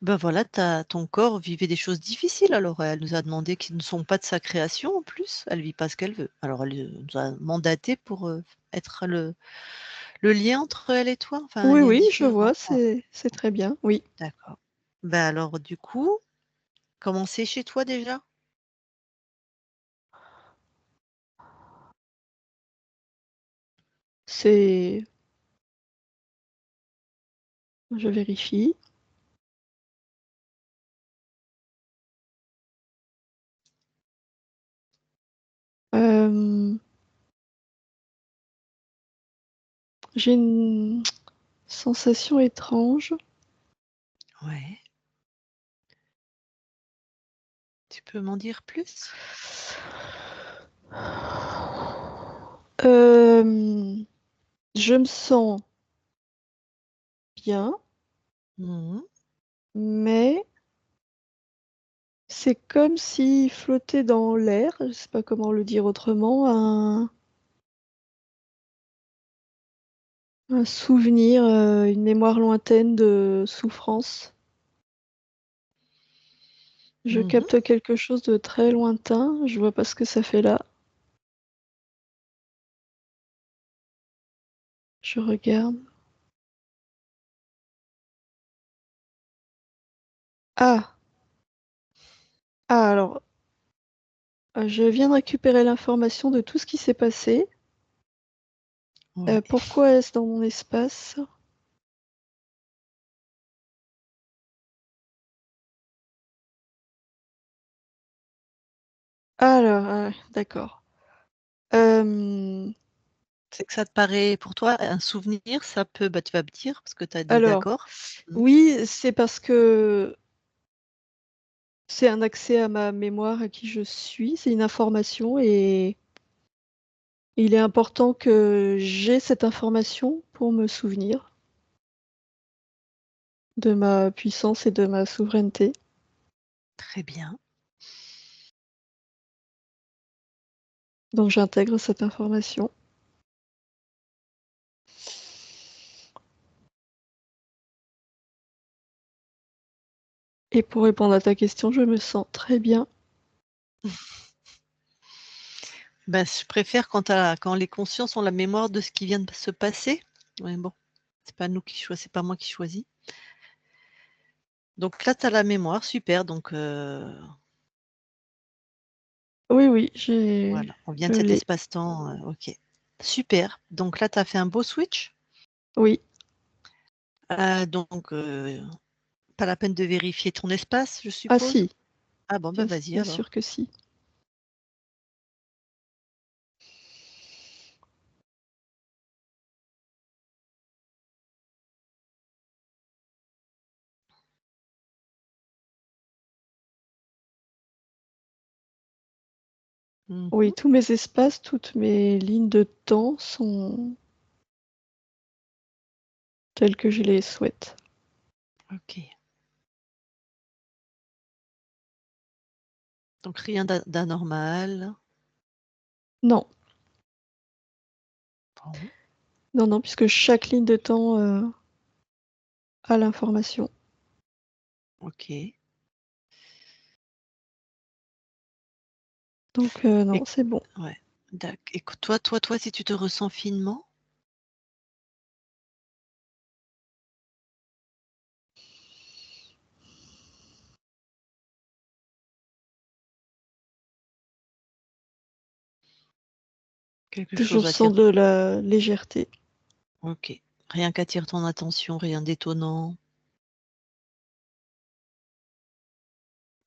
Ben voilà, ton corps vivait des choses difficiles alors, elle nous a demandé qui ne sont pas de sa création en plus, elle vit pas ce qu'elle veut. Alors elle, nous a mandaté pour, être le lien entre elle et toi, enfin un Oui, lien oui, je différent. vois, c'est très bien, oui. D'accord. Ben alors du coup, comment c'est chez toi déjà? C'est Je vérifie. Hem, j'ai une sensation étrange. Ouais. Tu peux m'en dire plus? Je me sens bien, Mmh. mais c'est comme s'il flottait dans l'air, je sais pas comment le dire autrement, un souvenir, une mémoire lointaine de souffrance. Je Mmh. capte quelque chose de très lointain, je vois pas ce que ça fait là. Je regarde. Ah! Ah alors, je viens de récupérer l'information de tout ce qui s'est passé. Ouais. Pourquoi est-ce dans mon espace? Alors, d'accord. Hem, C'est que ça te paraît pour toi un souvenir, ça peut bah, tu vas me dire parce que tu as dit alors, d'accord. Mmh. oui, c'est parce que c'est un accès à ma mémoire, à qui je suis, c'est une information et il est important que j'ai cette information pour me souvenir de ma puissance et de ma souveraineté. Très bien. Donc j'intègre cette information. Et pour répondre à ta question, je me sens très bien. Bah, je préfère quand les consciences ont la mémoire de ce qui vient de se passer. Mais bon, c'est pas moi qui choisis. Donc là, tu as la mémoire, super, donc Oui, oui, voilà, on vient je de cet l'ai. espace-temps, OK. Super, donc là, tu as fait un beau switch. Oui. Donc pas la peine de vérifier ton espace, je Ah suppose? si, Ah bon, bah, vas-y bien sûr alors. que si. Mmh Oui, mh. tous mes espaces, toutes mes lignes de temps sont telles que je les souhaite. OK. Donc rien d'anormal. Non, Bon, non, non, puisque chaque ligne de temps, a l'information. OK. Donc non, Et c'est bon. ouais. Écoute, toi, si tu te ressens finement, quelque Je chose ressens attire. de la légèreté. Ok. Rien qu'attire ton attention, rien d'étonnant.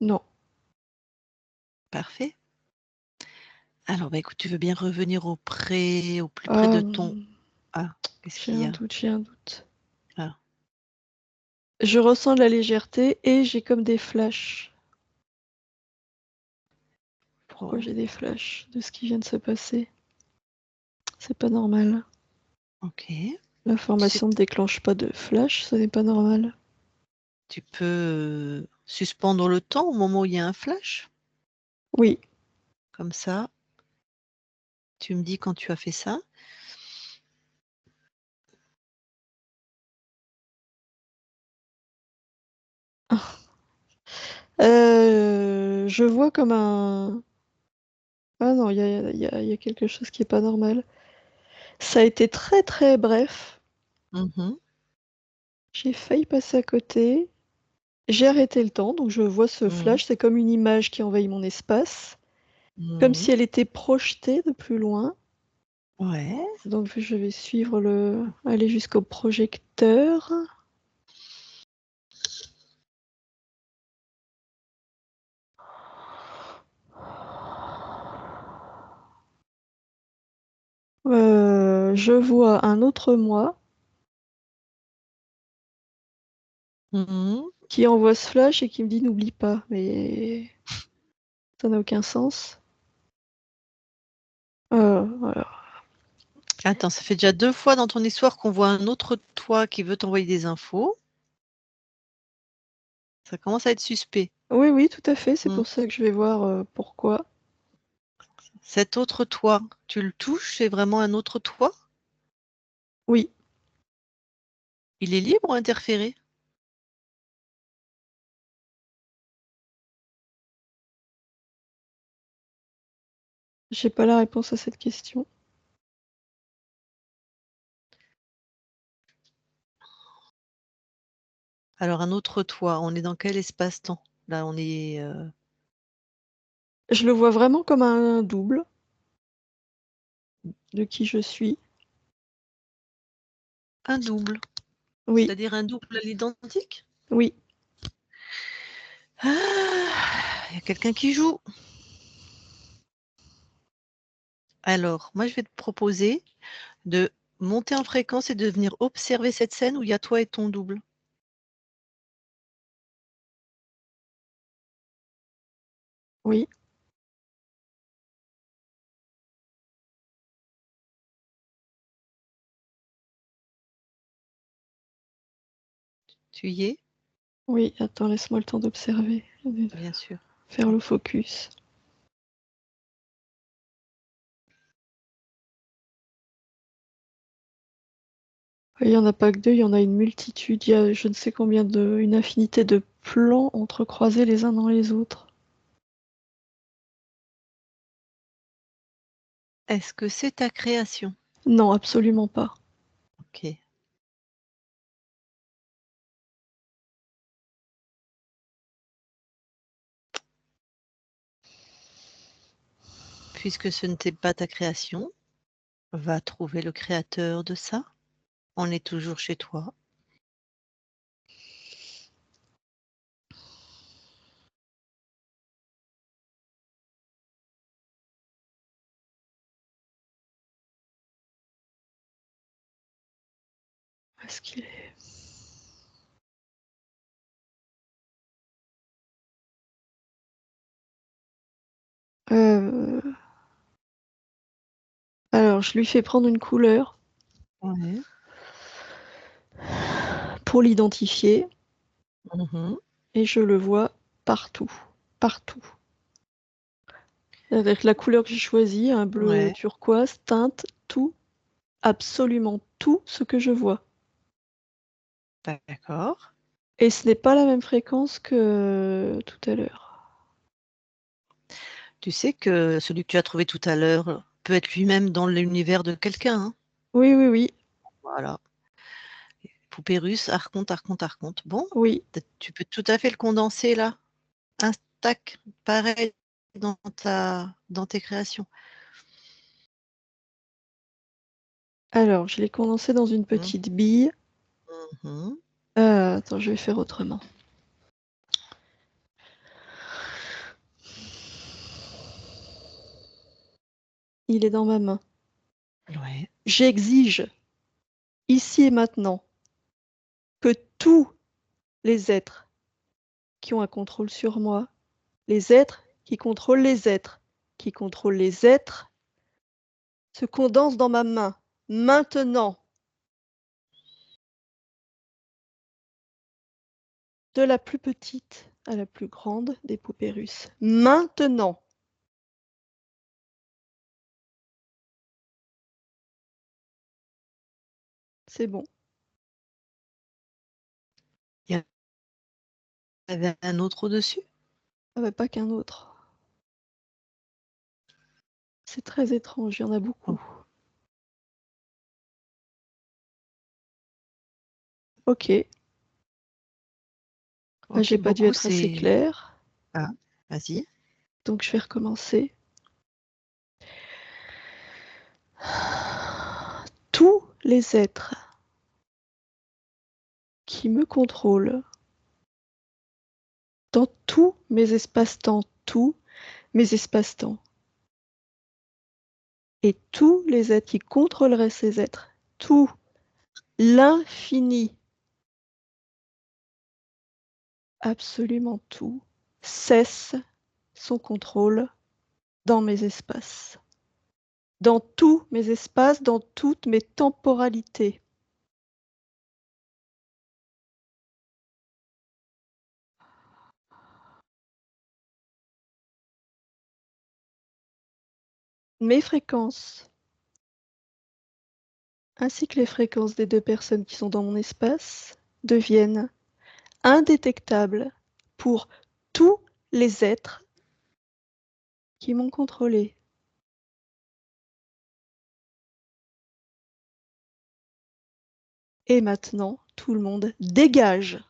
Non. Parfait. Alors, bah écoute, tu veux bien revenir au plus près Ah, de ton. Ah, qu'est-ce j'ai qu'il y un a? doute, j'ai un doute. Ah, Je ressens de la légèreté et j'ai comme des flashs. Pourquoi oh, j'ai des flashs de ce qui vient de se passer? C'est pas normal. ok. Tu sais, L'information ne déclenche pas de flash, ce n'est pas normal. tu peux suspendre le temps au moment où il y a un flash, Oui. comme ça. Tu me dis quand tu as fait ça. Je vois comme un... Ah non, il y a quelque chose qui est pas normal. Ça a été très très bref. Mhm, J'ai failli passer à côté. J'ai arrêté le temps, donc je vois ce mhm, flash. C'est comme une image qui envahit mon espace. Comme mhm. si elle était projetée de plus loin. Ouais. Donc je vais suivre aller jusqu'au projecteur. Je vois un autre moi Mhm. qui envoie ce flash et qui me dit n'oublie pas. Mais ça n'a aucun sens. Voilà. Attends, ça fait déjà 2 fois dans ton histoire qu'on voit un autre toi qui veut t'envoyer des infos. Ça commence à être suspect. Oui, oui, tout à fait. C'est Mm. pour ça que je vais voir pourquoi. Cet autre toi, tu le touches, c'est vraiment un autre toi? Oui, Il est libre ou interféré? j'ai pas la réponse à cette question. Alors un autre toi, on est dans quel espace-temps? Là, on est Je le vois vraiment comme un double de qui je suis. un double, Oui, c'est-à-dire un double à l'identique? oui. Ah, il y a quelqu'un qui joue. Alors, moi, je vais te proposer de monter en fréquence et de venir observer cette scène où il y a toi et ton double. Oui, Tu y es? oui. Attends, laisse-moi le temps d'observer, de Bien sûr. faire le focus. Il n'y en a pas que deux, il y en a une multitude. Il y a je ne sais combien une infinité de plans entrecroisés les uns dans les autres. Est-ce que c'est ta création? Non, absolument pas. OK. Puisque ce n'était pas ta création, va trouver le créateur de ça. On est toujours chez toi. Où est-ce qu'il est? Euh, Alors, je lui fais prendre une couleur Ouais. pour l'identifier Mmh. et je le vois partout. Partout. Avec la couleur que j'ai choisie, un bleu Ouais, turquoise, teinte tout, absolument tout ce que je vois. d'accord. Et ce n'est pas la même fréquence que tout à l'heure. Tu sais que celui que tu as trouvé tout à l'heure, peut être lui-même dans l'univers de quelqu'un, hein. Oui, oui, oui, Voilà. Poupée russe, archonte. Bon, oui. tu peux tout à fait le condenser là. Un tac, pareil dans tes créations. Alors, je l'ai condensé dans une petite bille. Mhm. Attends, je vais faire autrement. Il est dans ma main. Ouais. J'exige, ici et maintenant, que tous les êtres qui ont un contrôle sur moi, les êtres qui contrôlent les êtres, qui contrôlent les êtres, se condensent dans ma main, maintenant. De la plus petite à la plus grande des poupées russes. Maintenant. C'est bon. Il y avait un autre au-dessus? Ah bah, pas qu'un autre. C'est très étrange, il y en a beaucoup. Ok. Ah, j'ai pas dû beaucoup, être assez claire. Ah, vas-y. Donc je vais recommencer. Tous les êtres qui me contrôlent dans tous mes espaces-temps, tous mes espaces-temps, et tous les êtres qui contrôleraient ces êtres, tout l'infini, absolument tout, cesse son contrôle dans mes espaces, dans tous mes espaces, dans toutes mes temporalités. Mes fréquences, ainsi que les fréquences des deux personnes qui sont dans mon espace, deviennent indétectables pour tous les êtres qui m'ont contrôlé. Et maintenant, tout le monde dégage.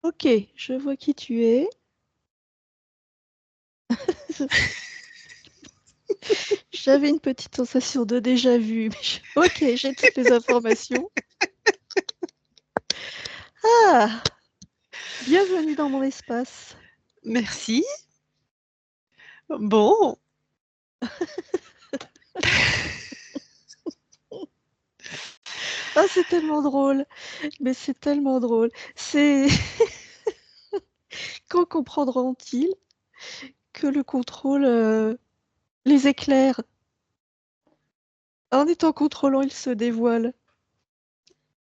Ok, je vois qui tu es. J'avais une petite sensation de déjà vu, mais ok, j'ai toutes les informations. Ah, bienvenue dans mon espace. Merci. Bon. Ah, c'est tellement drôle, mais c'est tellement drôle. C'est quand comprendront-ils que le contrôle les éclaire? En étant contrôlant, ils se dévoilent.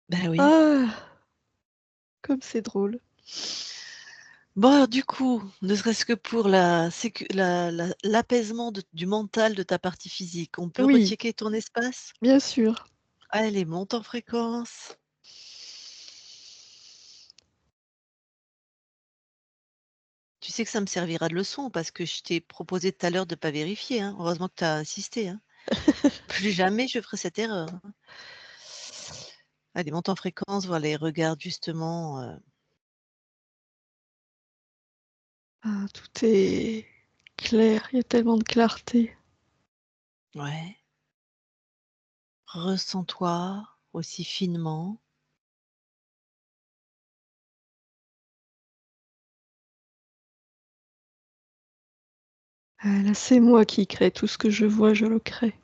Ben oui. Ah, comme c'est drôle. Bon, alors du coup, ne serait-ce que pour l'apaisement du mental de ta partie physique, on peut Oui, rechecker ton espace? bien sûr. Allez, monte en fréquence. Tu sais que ça me servira de leçon parce que je t'ai proposé tout à l'heure de pas vérifier, hein. Heureusement que tu as insisté, hein. Plus jamais je ferai cette erreur, hein. Allez, monte en fréquence, voilà, et regarde justement, Ah, tout est clair, il y a tellement de clarté. ouais. Ressens-toi aussi finement. Ah, là, c'est moi qui crée tout ce que je vois, je le crée.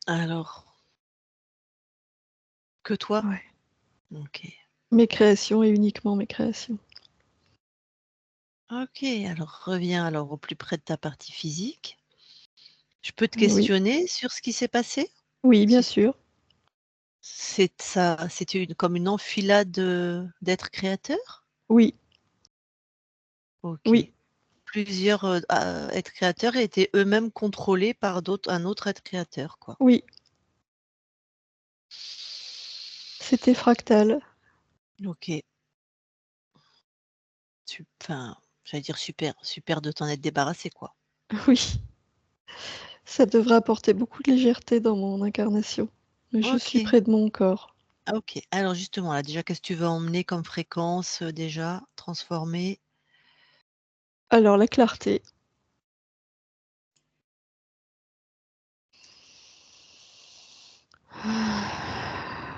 Alors, que toi? Ouais. OK. Mes créations et uniquement mes créations. OK, alors reviens alors au plus près de ta partie physique. Je peux te Oui, questionner sur ce qui s'est passé? oui, bien Si sûr. c'était comme une enfilade, d'êtres créateurs? Oui, OK. Oui, Plusieurs, êtres créateurs étaient eux-mêmes contrôlés par un autre être créateur, quoi. oui, c'était fractal. OK. Enfin, j'allais dire super, super de t'en être débarrassé, quoi. Oui, ça devrait apporter beaucoup de légèreté dans mon incarnation. Mais je suis OK. près de mon corps. Ah OK. Alors justement là, déjà, qu'est-ce que tu veux emmener comme fréquence, déjà? Transformer? Alors la clarté,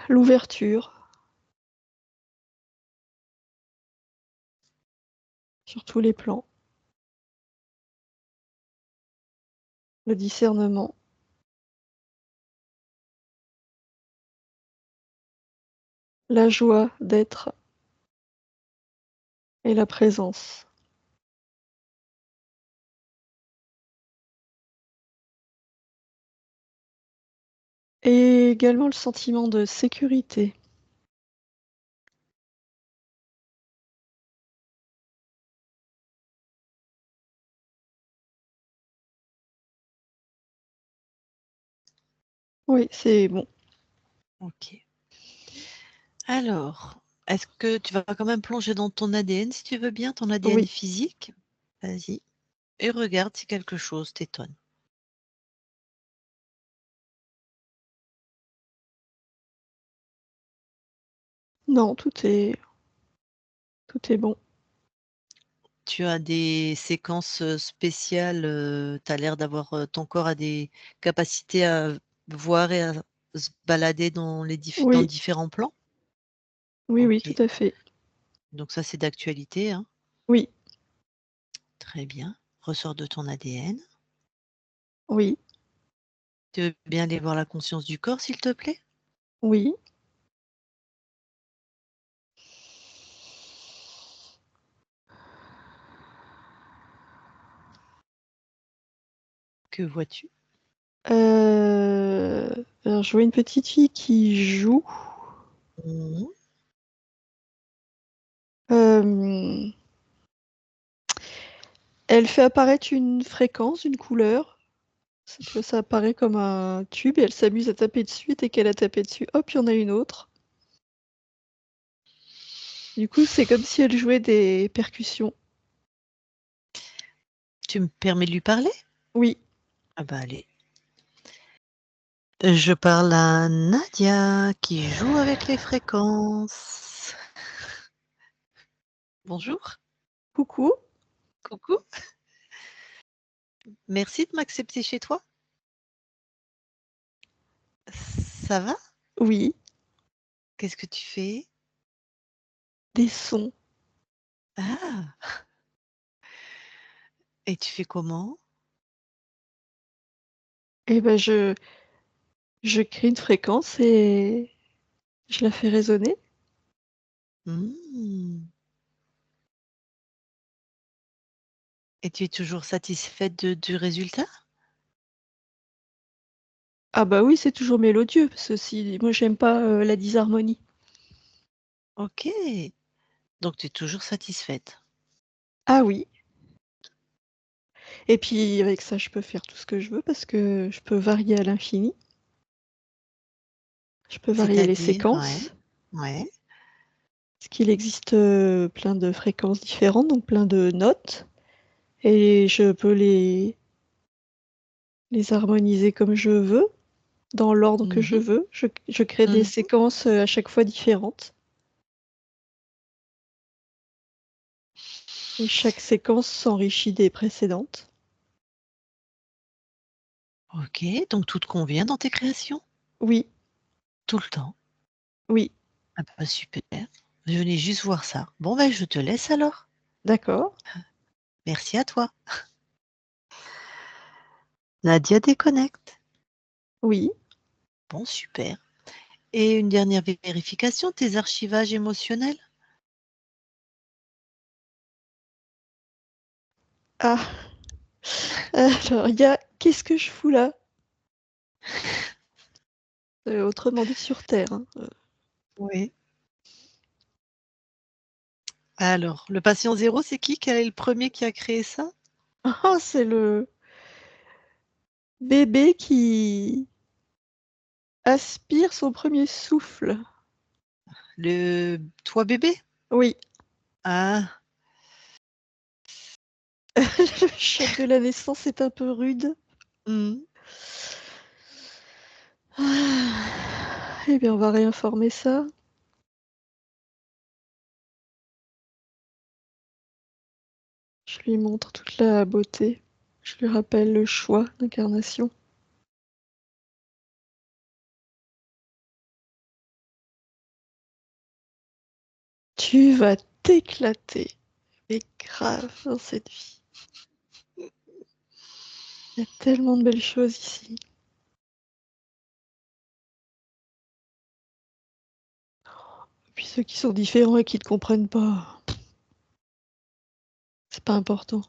l'ouverture sur tous les plans, le discernement, la joie d'être et la présence. Et également le sentiment de sécurité. Oui, c'est bon. OK. Alors, est-ce que tu vas quand même plonger dans ton ADN, si tu veux bien, ton ADN Oui. physique? Vas-y et regarde si quelque chose t'étonne. Non, tout est bon. Tu as des séquences, spéciales, tu as l'air d'avoir, ton corps a des capacités à voir et à se balader dans Oui, différents plans? oui, oui, tout OK, à fait. donc ça, c'est d'actualité, hein. Oui, Très bien. Ressort de ton ADN. oui, Tu veux bien aller voir la conscience du corps, s'il te plaît? oui. Que vois-tu? Alors je vois une petite fille qui joue. Mmh. Hem, Elle fait apparaître une fréquence, une couleur. Ça apparaît comme un tube et elle s'amuse à taper dessus et dès qu'elle a tapé dessus, hop, il y en a une autre. Du coup, c'est comme si elle jouait des percussions. Tu me permets de lui parler? Oui, Ah bah, allez. Je parle à Nadia qui joue avec les fréquences. Bonjour, coucou. coucou, merci de m'accepter chez toi. Ça va? Oui, Qu'est-ce que tu fais? des sons. Ah! Et tu fais comment? Et ben je crée une fréquence et je la fais résonner. Mmh. Et tu es toujours satisfaite du résultat? Ah bah oui, c'est toujours mélodieux parce que si moi j'aime pas, la disharmonie. OK, donc tu es toujours satisfaite. Ah oui, et puis avec ça, je peux faire tout ce que je veux parce que je peux varier à l'infini. Je peux varier les C'est-à-dire? Ouais, séquences, ouais. parce qu'il existe, plein de fréquences différentes, donc plein de notes et je peux les harmoniser comme je veux, dans l'ordre que Mmh je mh. veux. Je crée des Mmh. séquences, à chaque fois différentes et chaque séquence s'enrichit des précédentes. OK, donc tout te convient dans tes créations? Oui, Tout le temps? oui, Ah bah, super. Je venais juste voir ça. Bon, bah, je te laisse alors. d'accord, Merci à toi. Nadia déconnecte. oui. Bon, super. Et une dernière vérification, tes archivages émotionnels? Ah, alors il y a «Qu'est-ce que je fous là?» Autrement dit sur terre, hein, Oui. Alors, le patient zéro, c'est qui? Quel est le premier qui a créé ça? Ah, c'est le bébé qui aspire son premier souffle. Toi bébé? Oui, Ah, le choc de la naissance est un peu rude. mmh. Eh bien, on va réinformer ça. Je lui montre toute la beauté. Je lui rappelle le choix d'incarnation. Tu vas t'éclater, mais grave dans cette vie. Il y a tellement de belles choses ici. Et puis ceux qui sont différents et qui ne comprennent pas, c'est pas important.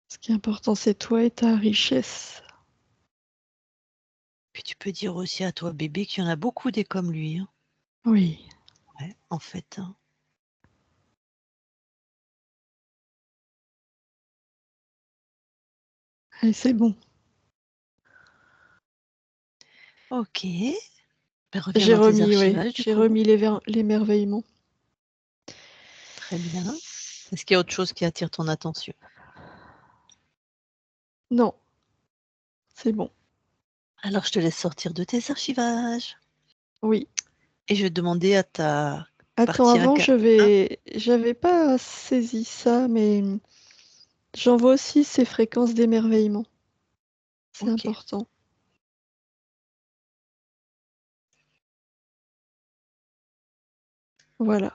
Ce qui est important, c'est toi et ta richesse. Puis tu peux dire aussi à toi bébé qu'il y en a beaucoup des comme lui, hein. Oui, Ouais, en fait, hein. allez, c'est bon. OK. Ben, reviens dans tes archivages du J'ai coup. remis l'émerveillement. Très bien. Est-ce qu'il y a autre chose qui attire ton attention? Non, c'est bon. Alors je te laisse sortir de tes archivages Oui. et je vais demander à ta Attends, partie avant, inca hein? j'avais pas saisi ça, mais j'envoie aussi ces fréquences d'émerveillement. C'est OK. important. Voilà.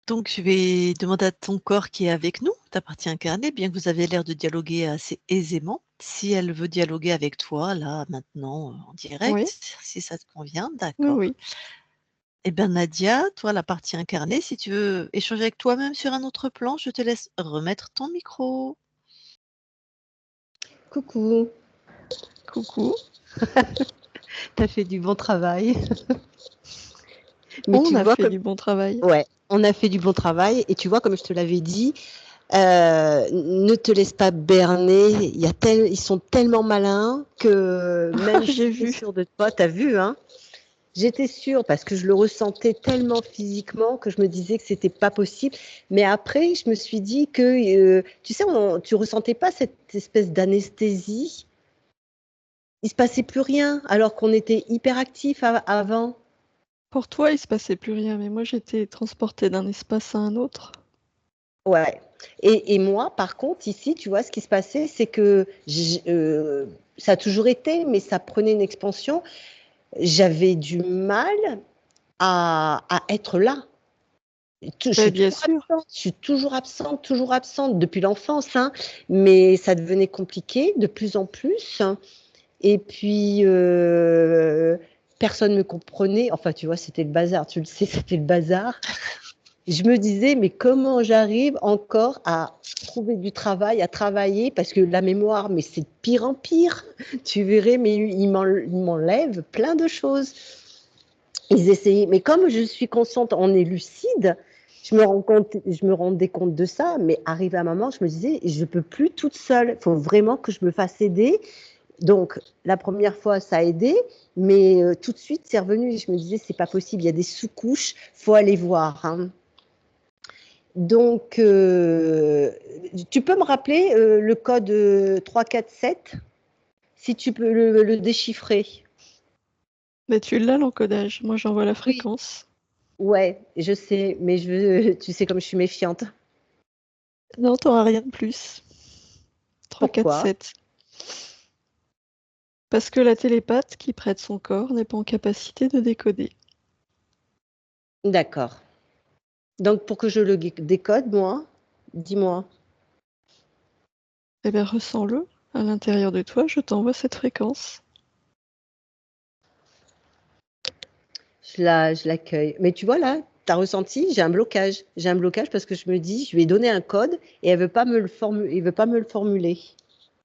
Donc je vais demander à ton corps qui est avec nous, ta partie incarnée, bien que vous avez l'air de dialoguer assez aisément, si elle veut dialoguer avec toi là, maintenant, en Oui, direct, si ça te convient, oui, d'accord. oui. Eh bien Nadia, toi la partie incarnée, si tu veux échanger avec toi-même sur un autre plan, je te laisse remettre ton micro. Coucou, Coucou. t'as fait du bon travail. Mais On tu a vois fait comme du bon travail. ouais, on a fait du bon travail et tu vois comme je te l'avais dit, ne te laisse pas berner. Ils sont tellement malins que même J'ai si tu es vu. sûr de toi, tu as vu, hein? J'étais sûre parce que je le ressentais tellement physiquement que je me disais que c'était pas possible. Mais après, je me suis dit que, tu sais, tu ressentais pas cette espèce d'anesthésie. Il se passait plus rien alors qu'on était hyper actifs avant. Pour toi, il se passait plus rien, mais moi, j'étais transportée d'un espace à un autre. Ouais. Et moi, par contre, ici, tu vois, ce qui se passait, c'est que ça a toujours été, mais ça prenait une expansion. J'avais du mal à être là. Je Bah, suis bien toujours sûr. absente, toujours absente depuis l'enfance, hein, mais ça devenait compliqué de plus en plus. Et puis, personne ne me comprenait. Enfin, tu vois, c'était le bazar. Tu le sais, c'était le bazar. Je me disais, mais comment j'arrive encore à trouver du travail, à travailler, parce que la mémoire, mais c'est de pire en pire. Tu verrais, mais ils m'enlèvent plein de choses. Ils essayaient, mais comme je suis consciente, on est lucide, je me rendais compte de ça, mais arrivé à un moment, je me disais, je ne peux plus toute seule. Il faut vraiment que je me fasse aider. Donc, la première fois, ça a aidé, mais tout de suite, c'est revenu. Je me disais, c'est pas possible, il y a des sous-couches, il faut aller voir, hein. Donc, tu peux me rappeler le code 347, si tu peux le déchiffrer? Mais tu l'as l'encodage. Moi, j'envoie la Oui. fréquence. Ouais, je sais, mais tu sais comme je suis méfiante. Non, t'auras rien de plus. 3, 4, Pourquoi? 7. Parce que la télépathe qui prête son corps n'est pas en capacité de décoder. D'accord. Donc, pour que je le décode, moi, dis-moi. Eh bien, ressens-le. À l'intérieur de toi, je t'envoie cette fréquence. Je l'accueille. Mais tu vois là, tu as ressenti, j'ai un blocage. J'ai un blocage parce que je me dis, je lui ai donné un code et elle veut pas me le il veut pas me le formuler.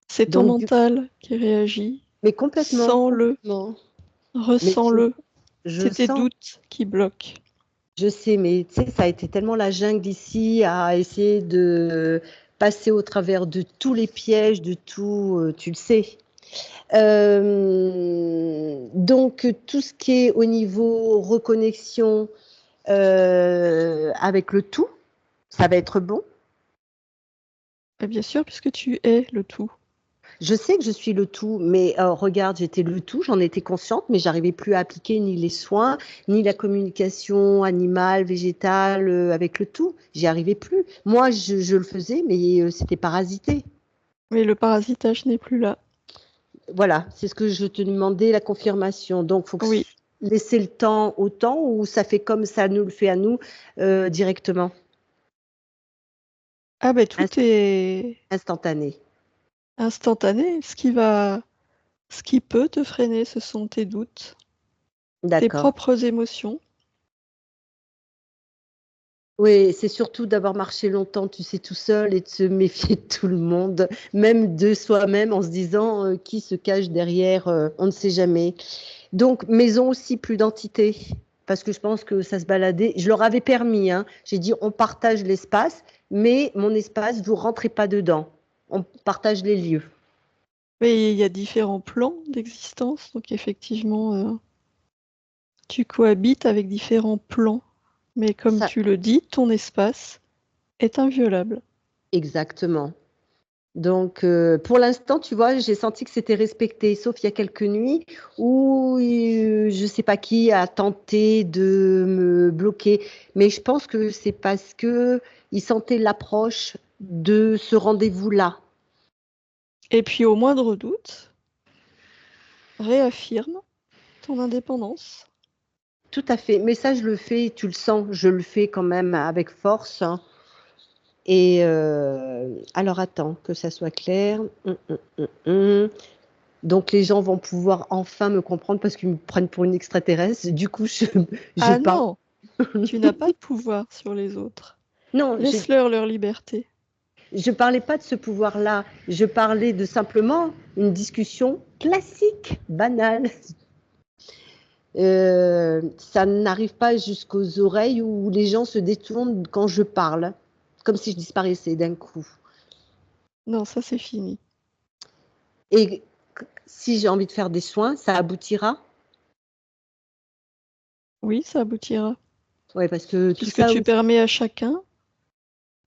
C'est ton Donc, mental qui réagit. mais complètement, Sens-le. complètement. Mais Ressens-le. je C'est tes sens, doutes qui bloquent. je sais, mais tu sais, ça a été tellement la jungle ici à essayer de passer au travers de tous les pièges, de tout, tu le sais. Donc, tout ce qui est au niveau reconnexion avec le tout, ça va être bon. Et bien sûr, puisque tu es le tout. Je sais que je suis le tout, mais regarde, j'étais le tout, j'en étais consciente, mais j'arrivais plus à appliquer ni les soins, ni la communication animale, végétale avec le tout. J'y arrivais plus. Moi, je le faisais, mais c'était parasité. Mais le parasitage n'est plus là. Voilà, c'est ce que je te demandais, la confirmation. Donc, faut que Oui. laisser le temps au temps ou ça fait comme ça nous le fait à nous directement, Ah ben tout inst- est instantané. instantané. Ce qui peut te freiner, ce sont tes doutes, tes D'accord. propres émotions. Oui, c'est surtout d'avoir marché longtemps, tu sais, tout seul et de se méfier de tout le monde, même de soi-même en se disant qui se cache derrière, on ne sait jamais. Donc, maison aussi, plus d'entité, parce que je pense que ça se baladait. Je leur avais permis, hein, j'ai dit on partage l'espace, mais mon espace, vous rentrez pas dedans. On partage les lieux. Mais il y a différents plans d'existence, donc effectivement, tu cohabites avec différents plans. Mais comme Ça, tu le dis, ton espace est inviolable. exactement. Donc, pour l'instant, tu vois, j'ai senti que c'était respecté, sauf il y a quelques nuits où je ne sais pas qui a tenté de me bloquer. Mais je pense que c'est parce que il sentait l'approche de ce rendez-vous-là. Et puis au moindre doute, réaffirme ton indépendance. Tout à fait. Mais ça, je le fais, tu le sens, je le fais quand même avec force, hein. Et alors, attends, que ça soit clair. Donc, les gens vont pouvoir enfin me comprendre parce qu'ils me prennent pour une extraterrestre. Du coup, je Ah parle. non, tu n'as pas de pouvoir sur les autres. Non, Laisse-leur leur liberté. je parlais pas de ce pouvoir-là. Je parlais de simplement une discussion classique, banale. Ça n'arrive pas jusqu'aux oreilles où les gens se détournent quand je parle, comme si je disparaissais d'un coup. Non, ça c'est fini. Et si j'ai envie de faire des soins, ça aboutira. Oui, ça aboutira. Ouais, parce que tout Puisque ça tu aussi. permets à chacun,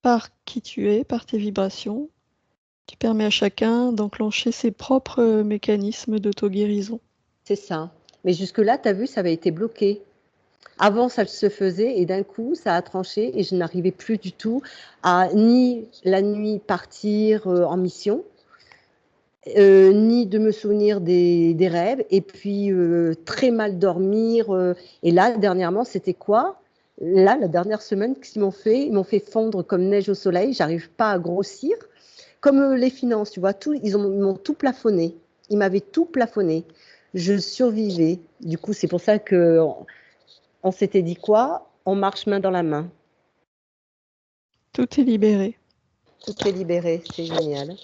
par qui tu es, par tes vibrations, tu permets à chacun d'enclencher ses propres mécanismes d'auto-guérison. C'est ça. Mais jusque-là, tu as vu, ça avait été bloqué. Avant, ça se faisait et d'un coup, ça a tranché et je n'arrivais plus du tout à ni la nuit partir en mission, ni de me souvenir des rêves et puis très mal dormir. Et là, dernièrement, c'était quoi? Là, la dernière semaine, qu'est-ce qu'ils m'ont fait? Ils m'ont fait fondre comme neige au soleil. J'arrive pas à grossir. Comme les finances, tu vois, ils m'ont tout plafonné. Ils m'avaient tout plafonné. Je survivais. Du coup, c'est pour ça que on s'était dit quoi? On marche main dans la main. Tout est libéré. Tout est libéré, c'est génial.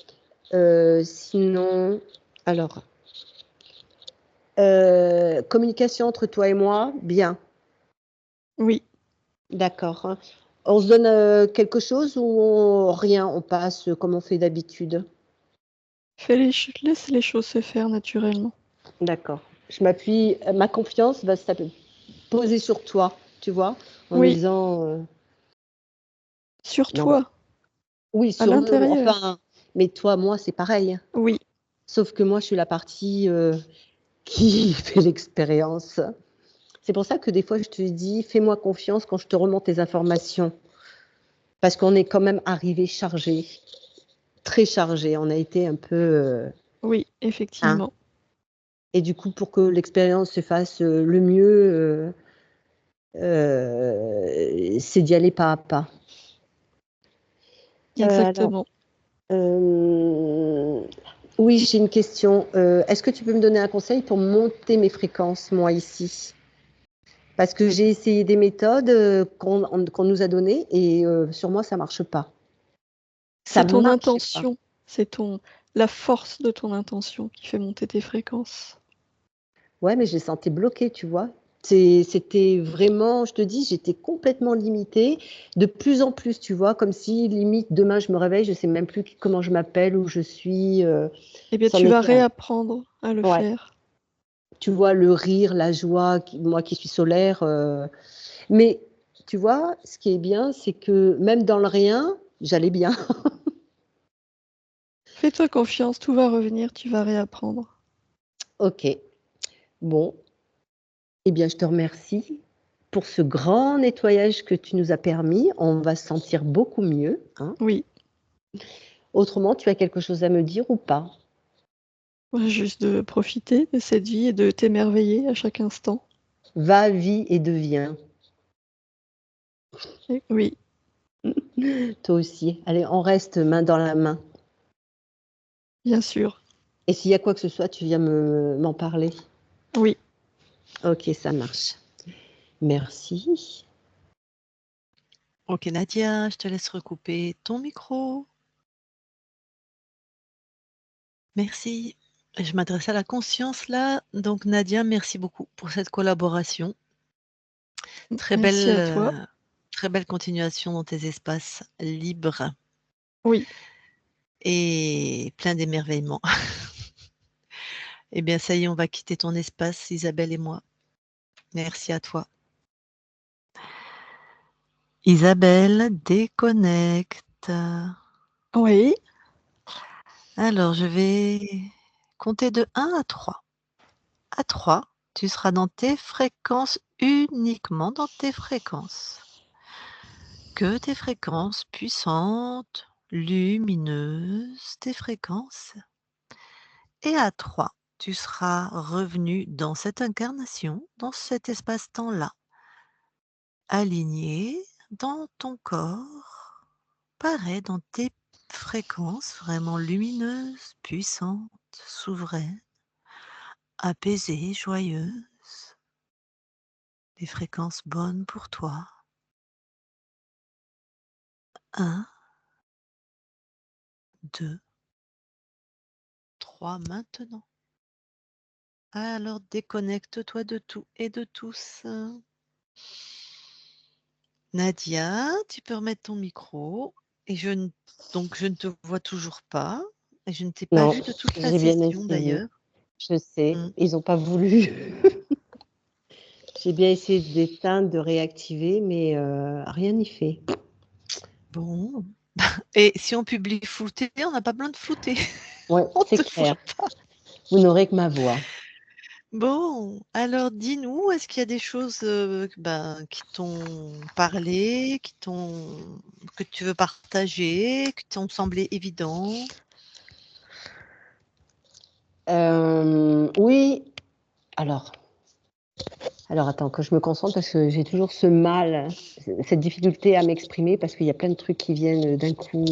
Sinon, alors, communication entre toi et moi, bien. Oui, D'accord. On se donne quelque chose ou rien, on passe comme on fait d'habitude? laisse les choses se faire naturellement. D'accord. Je m'appuie, ma confiance va se poser sur toi, tu vois, en Oui, disant, sur non, mais, toi, oui, à sur nous, l'intérieur. enfin, mais toi, moi, c'est pareil. Oui, Sauf que moi, je suis la partie qui fait l'expérience. C'est pour ça que des fois, je te dis, fais-moi confiance quand je te remonte les informations. Parce qu'on est quand même arrivé chargé, très chargé. On a été un peu. oui, Hein. effectivement. Et du coup, pour que l'expérience se fasse le mieux, c'est d'y aller pas à pas. Alors, Exactement. euh, oui, j'ai une question. Est-ce que tu peux me donner un conseil pour monter mes fréquences, moi, ici? Parce que j'ai essayé des méthodes qu'on nous a données et sur moi, ça marche pas. Ça C'est ton marche pas. intention, la force de ton intention qui fait monter tes fréquences. Ouais, mais je les sentais bloqués, tu vois. C'était vraiment, je te dis, j'étais complètement limitée, de plus en plus, tu vois, comme si limite demain je me réveille, je sais même plus comment je m'appelle, où je suis. Eh bien, C'en tu vas était un. réapprendre à le Ouais. faire. Tu vois, le rire, la joie, moi qui suis solaire. Mais tu vois, ce qui est bien, c'est que même dans le rien, j'allais bien. Fais-toi confiance, tout va revenir, tu vas réapprendre. Ok. Bon, eh bien, je te remercie pour ce grand nettoyage que tu nous as permis. On va se sentir beaucoup mieux, hein. Oui, Autrement, tu as quelque chose à me dire ou pas? juste de profiter de cette vie et de t'émerveiller à chaque instant. Va, vis et deviens. Oui, Toi aussi. Allez, on reste main dans la main. bien sûr. Et s'il y a quoi que ce soit, tu viens m'en parler. Oui. Ok, ça marche. Merci. Ok Nadia, je te laisse recouper ton micro. Merci. Je m'adresse à la conscience là. Donc Nadia, merci beaucoup pour cette collaboration. Très Merci belle, à toi. très belle continuation dans tes espaces libres Oui, et plein d'émerveillement. Eh bien, ça y est, on va quitter ton espace, Isabelle et moi. Merci à toi. Isabelle, déconnecte. oui, Alors, je vais compter de 1 à 3. À 3, tu seras dans tes fréquences, uniquement dans tes fréquences. Que tes fréquences puissantes, lumineuses, tes fréquences. Et à 3, tu seras revenu dans cette incarnation, dans cet espace-temps-là, aligné dans ton corps, pareil, dans tes fréquences vraiment lumineuses, puissantes, souveraines, apaisées, joyeuses, des fréquences bonnes pour toi. 1, 2, 3 maintenant. Alors déconnecte-toi de tout et de tous. Nadia, tu peux remettre ton micro. Et donc je ne te vois toujours pas. Et je ne t'ai pas Non, vu de toute la j'ai bien session essayé. d'ailleurs. Je sais, Mmh. ils n'ont pas voulu. J'ai bien essayé d'éteindre, de réactiver, mais rien n'y fait. Bon. Et si on publie flouté, on n'a pas besoin de flouter. Ouais, On c'est te clair. voit pas. Vous n'aurez que ma voix. Bon, alors dis-nous, est-ce qu'il y a des choses, qui t'ont parlé, que tu veux partager, qui t'ont semblé évidents? Oui, alors attends que je me concentre parce que j'ai toujours ce mal, cette difficulté à m'exprimer parce qu'il y a plein de trucs qui viennent d'un coup.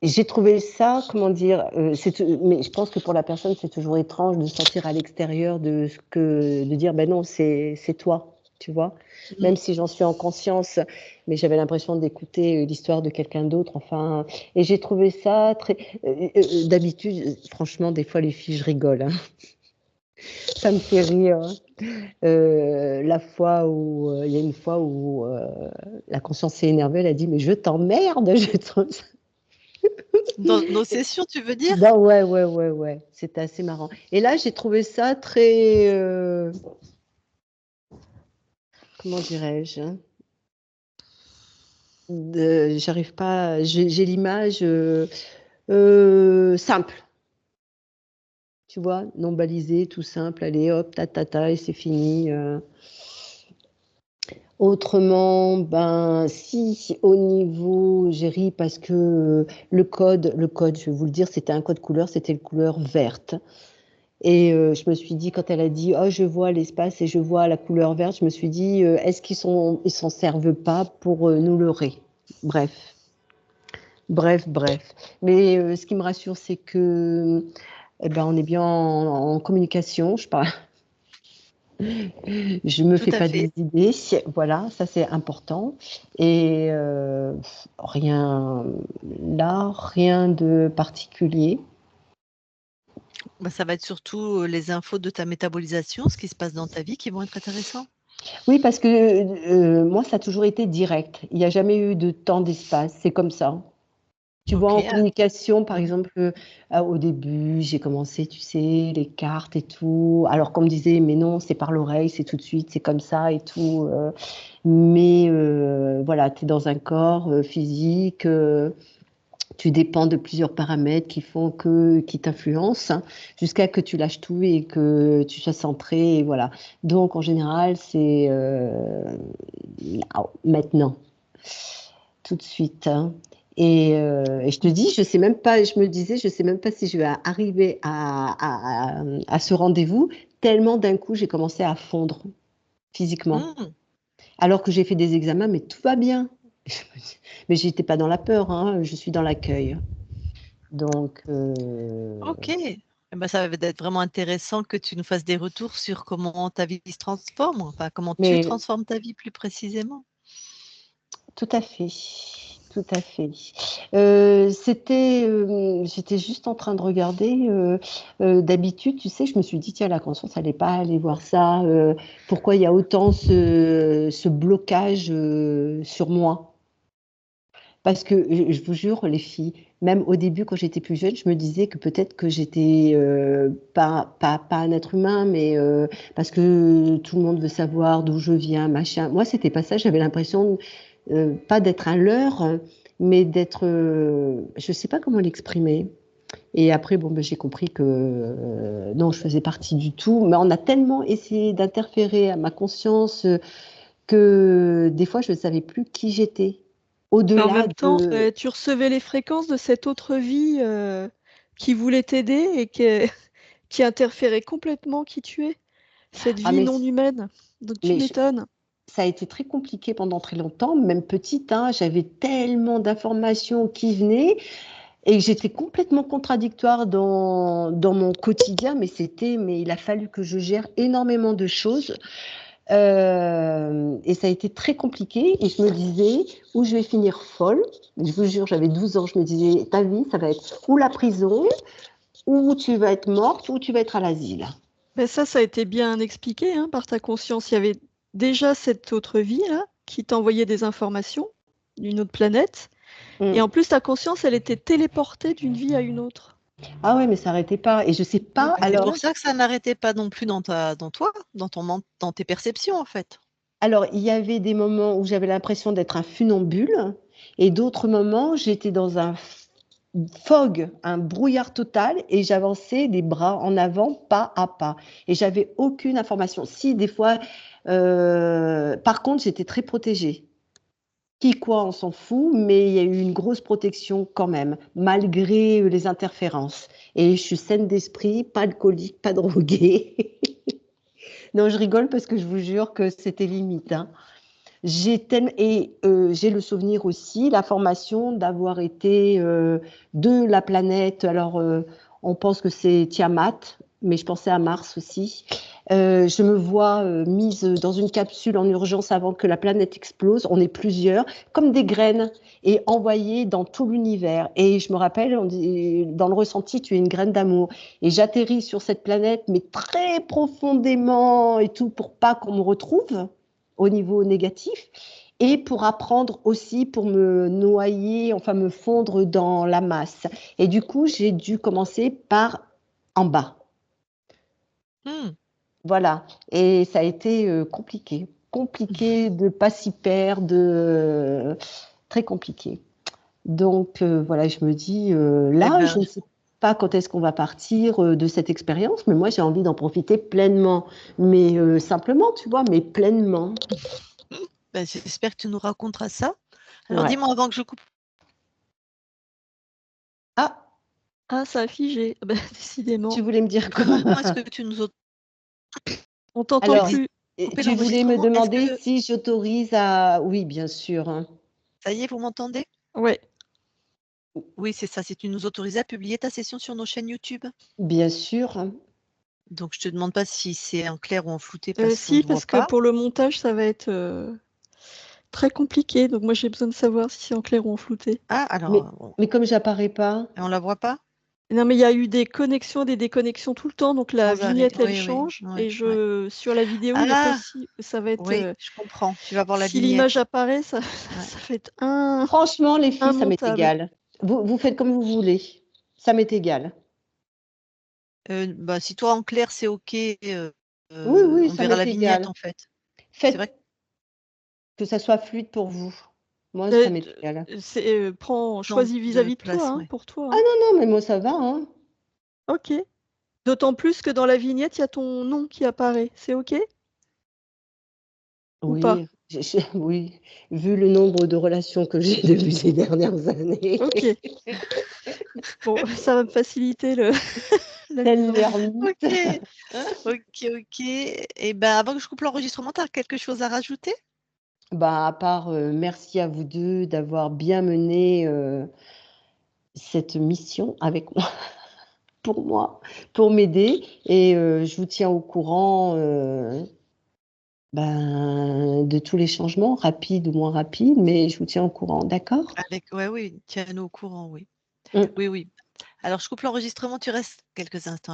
J'ai trouvé ça, comment dire, mais je pense que pour la personne, c'est toujours étrange de sortir à l'extérieur de dire: «Ben non, c'est toi», tu vois? Mmh. Même si j'en suis en conscience, mais j'avais l'impression d'écouter, l'histoire de quelqu'un d'autre, enfin, et j'ai trouvé ça très d'habitude, franchement, des fois, les filles, je rigole, hein. Ça me fait rire, la fois où, il y a une fois où, la conscience s'est énervée, elle a dit: «Mais je t'emmerde!» Je trouve ça. Dans nos sessions, tu veux dire? Non, ouais, ouais, ouais, ouais, c'était assez marrant. Et là, j'ai trouvé ça très, comment dirais-je? J'arrive pas, j'ai l'image simple, tu vois, non balisé, tout simple, allez hop, ta ta ta, et c'est fini. Autrement, ben, si au niveau, j'ai ri parce que le code, je vais vous le dire, c'était un code couleur, c'était une couleur verte. Et je me suis dit quand elle a dit: «Oh, je vois l'espace et je vois la couleur verte», je me suis dit: «Est-ce ils s'en servent pas pour, nous leurrer?» Bref, bref, bref. Mais ce qui me rassure, c'est que, eh ben, on est bien en communication, je parle Je me Tout fais à pas fait. des idées, voilà, ça c'est important. Et rien là, rien de particulier. Bah, ça va être surtout, les infos de ta métabolisation, ce qui se passe dans ta vie qui vont être intéressants. Oui, parce que moi, ça a toujours été direct. Il n'y a jamais eu de temps d'espace. C'est comme ça. Tu vois, OK. en communication, par Mmh. exemple, au début, j'ai commencé, tu sais, les cartes et tout. Alors qu'on me disait, mais non, c'est par l'oreille, c'est tout de suite, c'est comme ça et tout. Mais voilà, tu es dans un corps physique. Tu dépends de plusieurs paramètres qui t'influencent, hein, jusqu'à que tu lâches tout et que tu sois centré, et voilà. Donc, en général, c'est maintenant, tout de suite, hein. Et je te dis, je sais même pas, je me disais, je sais même pas si je vais arriver à ce rendez-vous, tellement d'un coup, j'ai commencé à fondre physiquement. Mmh. Alors que j'ai fait des examens, mais tout va bien. Mais j'étais pas dans la peur, hein, je suis dans l'accueil. Donc, OK. Eh ben, ça va être vraiment intéressant que tu nous fasses des retours sur comment ta vie se transforme, enfin, comment tu mais transformes ta vie plus précisément. tout à fait, tout à fait. J'étais juste en train de regarder. D'habitude, tu sais, je me suis dit, tiens, la conscience, elle n'est pas allée voir ça. Pourquoi il y a autant ce blocage sur moi? Parce que je vous jure, les filles, même au début, quand j'étais plus jeune, je me disais que peut-être que j'étais pas un être humain, mais parce que tout le monde veut savoir d'où je viens, machin. Moi, c'était pas ça. J'avais l'impression, pas d'être un leurre, mais d'être, je sais pas comment l'exprimer. Et après, bon, ben, j'ai compris que non, je faisais partie du tout. Mais on a tellement essayé d'interférer à ma conscience que des fois, je ne savais plus qui j'étais. Mais en Au-delà même temps, de... tu recevais les fréquences de cette autre vie, qui voulait t'aider et qui interférait complètement qui tu es, cette Ah, vie non humaine. Donc tu mais m'étonnes. ça a été très compliqué pendant très longtemps, même petite, hein, j'avais tellement d'informations qui venaient et j'étais complètement contradictoire dans mon quotidien, mais il a fallu que je gère énormément de choses. Et ça a été très compliqué et je me disais où je vais finir folle. Je vous jure, j'avais 12 ans, je me disais ta vie, ça va être ou la prison, ou tu vas être morte, ou tu vas être à l'asile. Mais ça a été bien expliqué, hein, par ta conscience. Il y avait déjà cette autre vie là qui t'envoyait des informations d'une autre planète. Et Mm. en plus, ta conscience, elle était téléportée d'une vie à une autre. Ah ouais, mais ça n'arrêtait pas. Et je sais pas, Mais c'est pour alors, ça que ça n'arrêtait pas non plus dans toi, dans ton ment dans tes perceptions, en fait. alors, il y avait des moments où j'avais l'impression d'être un funambule, et d'autres moments, j'étais dans un fog, un brouillard total, et j'avançais des bras en avant, pas à pas. Et j'avais aucune information. Si, des fois, par contre, j'étais très protégée. Qui, quoi, on s'en fout, mais il y a eu une grosse protection quand même, malgré les interférences. Et je suis saine d'esprit, pas alcoolique, pas droguée. Non, je rigole parce que je vous jure que c'était limite, hein. J'ai le souvenir aussi, la formation d'avoir été de la planète. Alors, on pense que c'est Tiamat, mais je pensais à Mars aussi. Je me vois mise dans une capsule en urgence avant que la planète explose. On est plusieurs, comme des graines, et envoyées dans tout l'univers. Et je me rappelle, on dit, dans le ressenti, tu es une graine d'amour. Et j'atterris sur cette planète, mais très profondément et tout, pour pas qu'on me retrouve au niveau négatif, et pour apprendre aussi, pour me noyer, enfin me fondre dans la masse. Et du coup, j'ai dû commencer par en bas. Mmh. Voilà. Et ça a été compliqué de pas s'y perdre, très compliqué. Donc voilà, je me dis, Eh là, je ben, ne sais pas quand est-ce qu'on va partir de cette expérience, mais moi, j'ai envie d'en profiter pleinement. Mais simplement, tu vois, mais pleinement. bah, j'espère que tu nous raconteras ça. Alors Ouais. dis-moi avant que je coupe, Ah, Ah, ça a figé. Ah bah, tu décidément. voulais me dire quoi? comment est-ce que tu nous au On t'entend j'ai Alors, dit plus. couper tu voulais me l'enregistrement. Est-ce demander que si j'autorise à... Oui, bien sûr, hein. ça y est, vous m'entendez? Ouais. Oui, c'est ça, si tu nous autorisais à publier ta session sur nos chaînes YouTube. Bien sûr, hein. Donc je te demande pas si c'est en clair ou en flouté parce qu'on Si, ne voit parce que pas. pour le montage, ça va être très compliqué. Donc moi, j'ai besoin de savoir si c'est en clair ou en flouté. Ah, Mais, alors, mais comme j'apparais pas, on la voit pas? Non, mais il y a eu des connexions et des déconnexions tout le temps. Donc la Sans arrêt. vignette, elle Oui, oui, change. ouais, Et ouais. sur la vidéo, il est Ah, possible. Ça va être. oui, je comprends. Tu vas voir la Si l'image vignette. apparaît, ça Ouais. va être un franchement, les filles, ça m'est immontable. égal. Vous faites comme vous voulez. Ça m'est égal. Bah, si toi en clair c'est OK, Oui, oui, on ça verra m'est la vignette égal. en fait. C'est vrai Faites que ça soit fluide pour vous. Moi, ça Euh, m'est égal. temps choisis de vis-à-vis de toi, place, hein, ouais. pour toi. Ah Hein. non, non, mais moi, ça va. Hein. Ok. D'autant plus que dans la vignette, il y a ton nom qui apparaît. C'est ok ou pas? Oui, oui, vu le nombre de relations que j'ai depuis ces dernières années. Ok. Bon, ça va me faciliter la mise Telle en ligne. l'ermite. OK. OK, OK et ben, avant que je coupe l'enregistrement, tu as quelque chose à rajouter? Bah, à part, merci à vous 2 d'avoir bien mené, cette mission avec moi, pour m'aider et je vous tiens au courant, de tous les changements, rapides ou moins rapides, mais je vous tiens au courant, d'accord? Ouais, oui, tiens-nous au courant, oui. Mmh. Oui, oui. Alors je coupe l'enregistrement, tu restes quelques instants.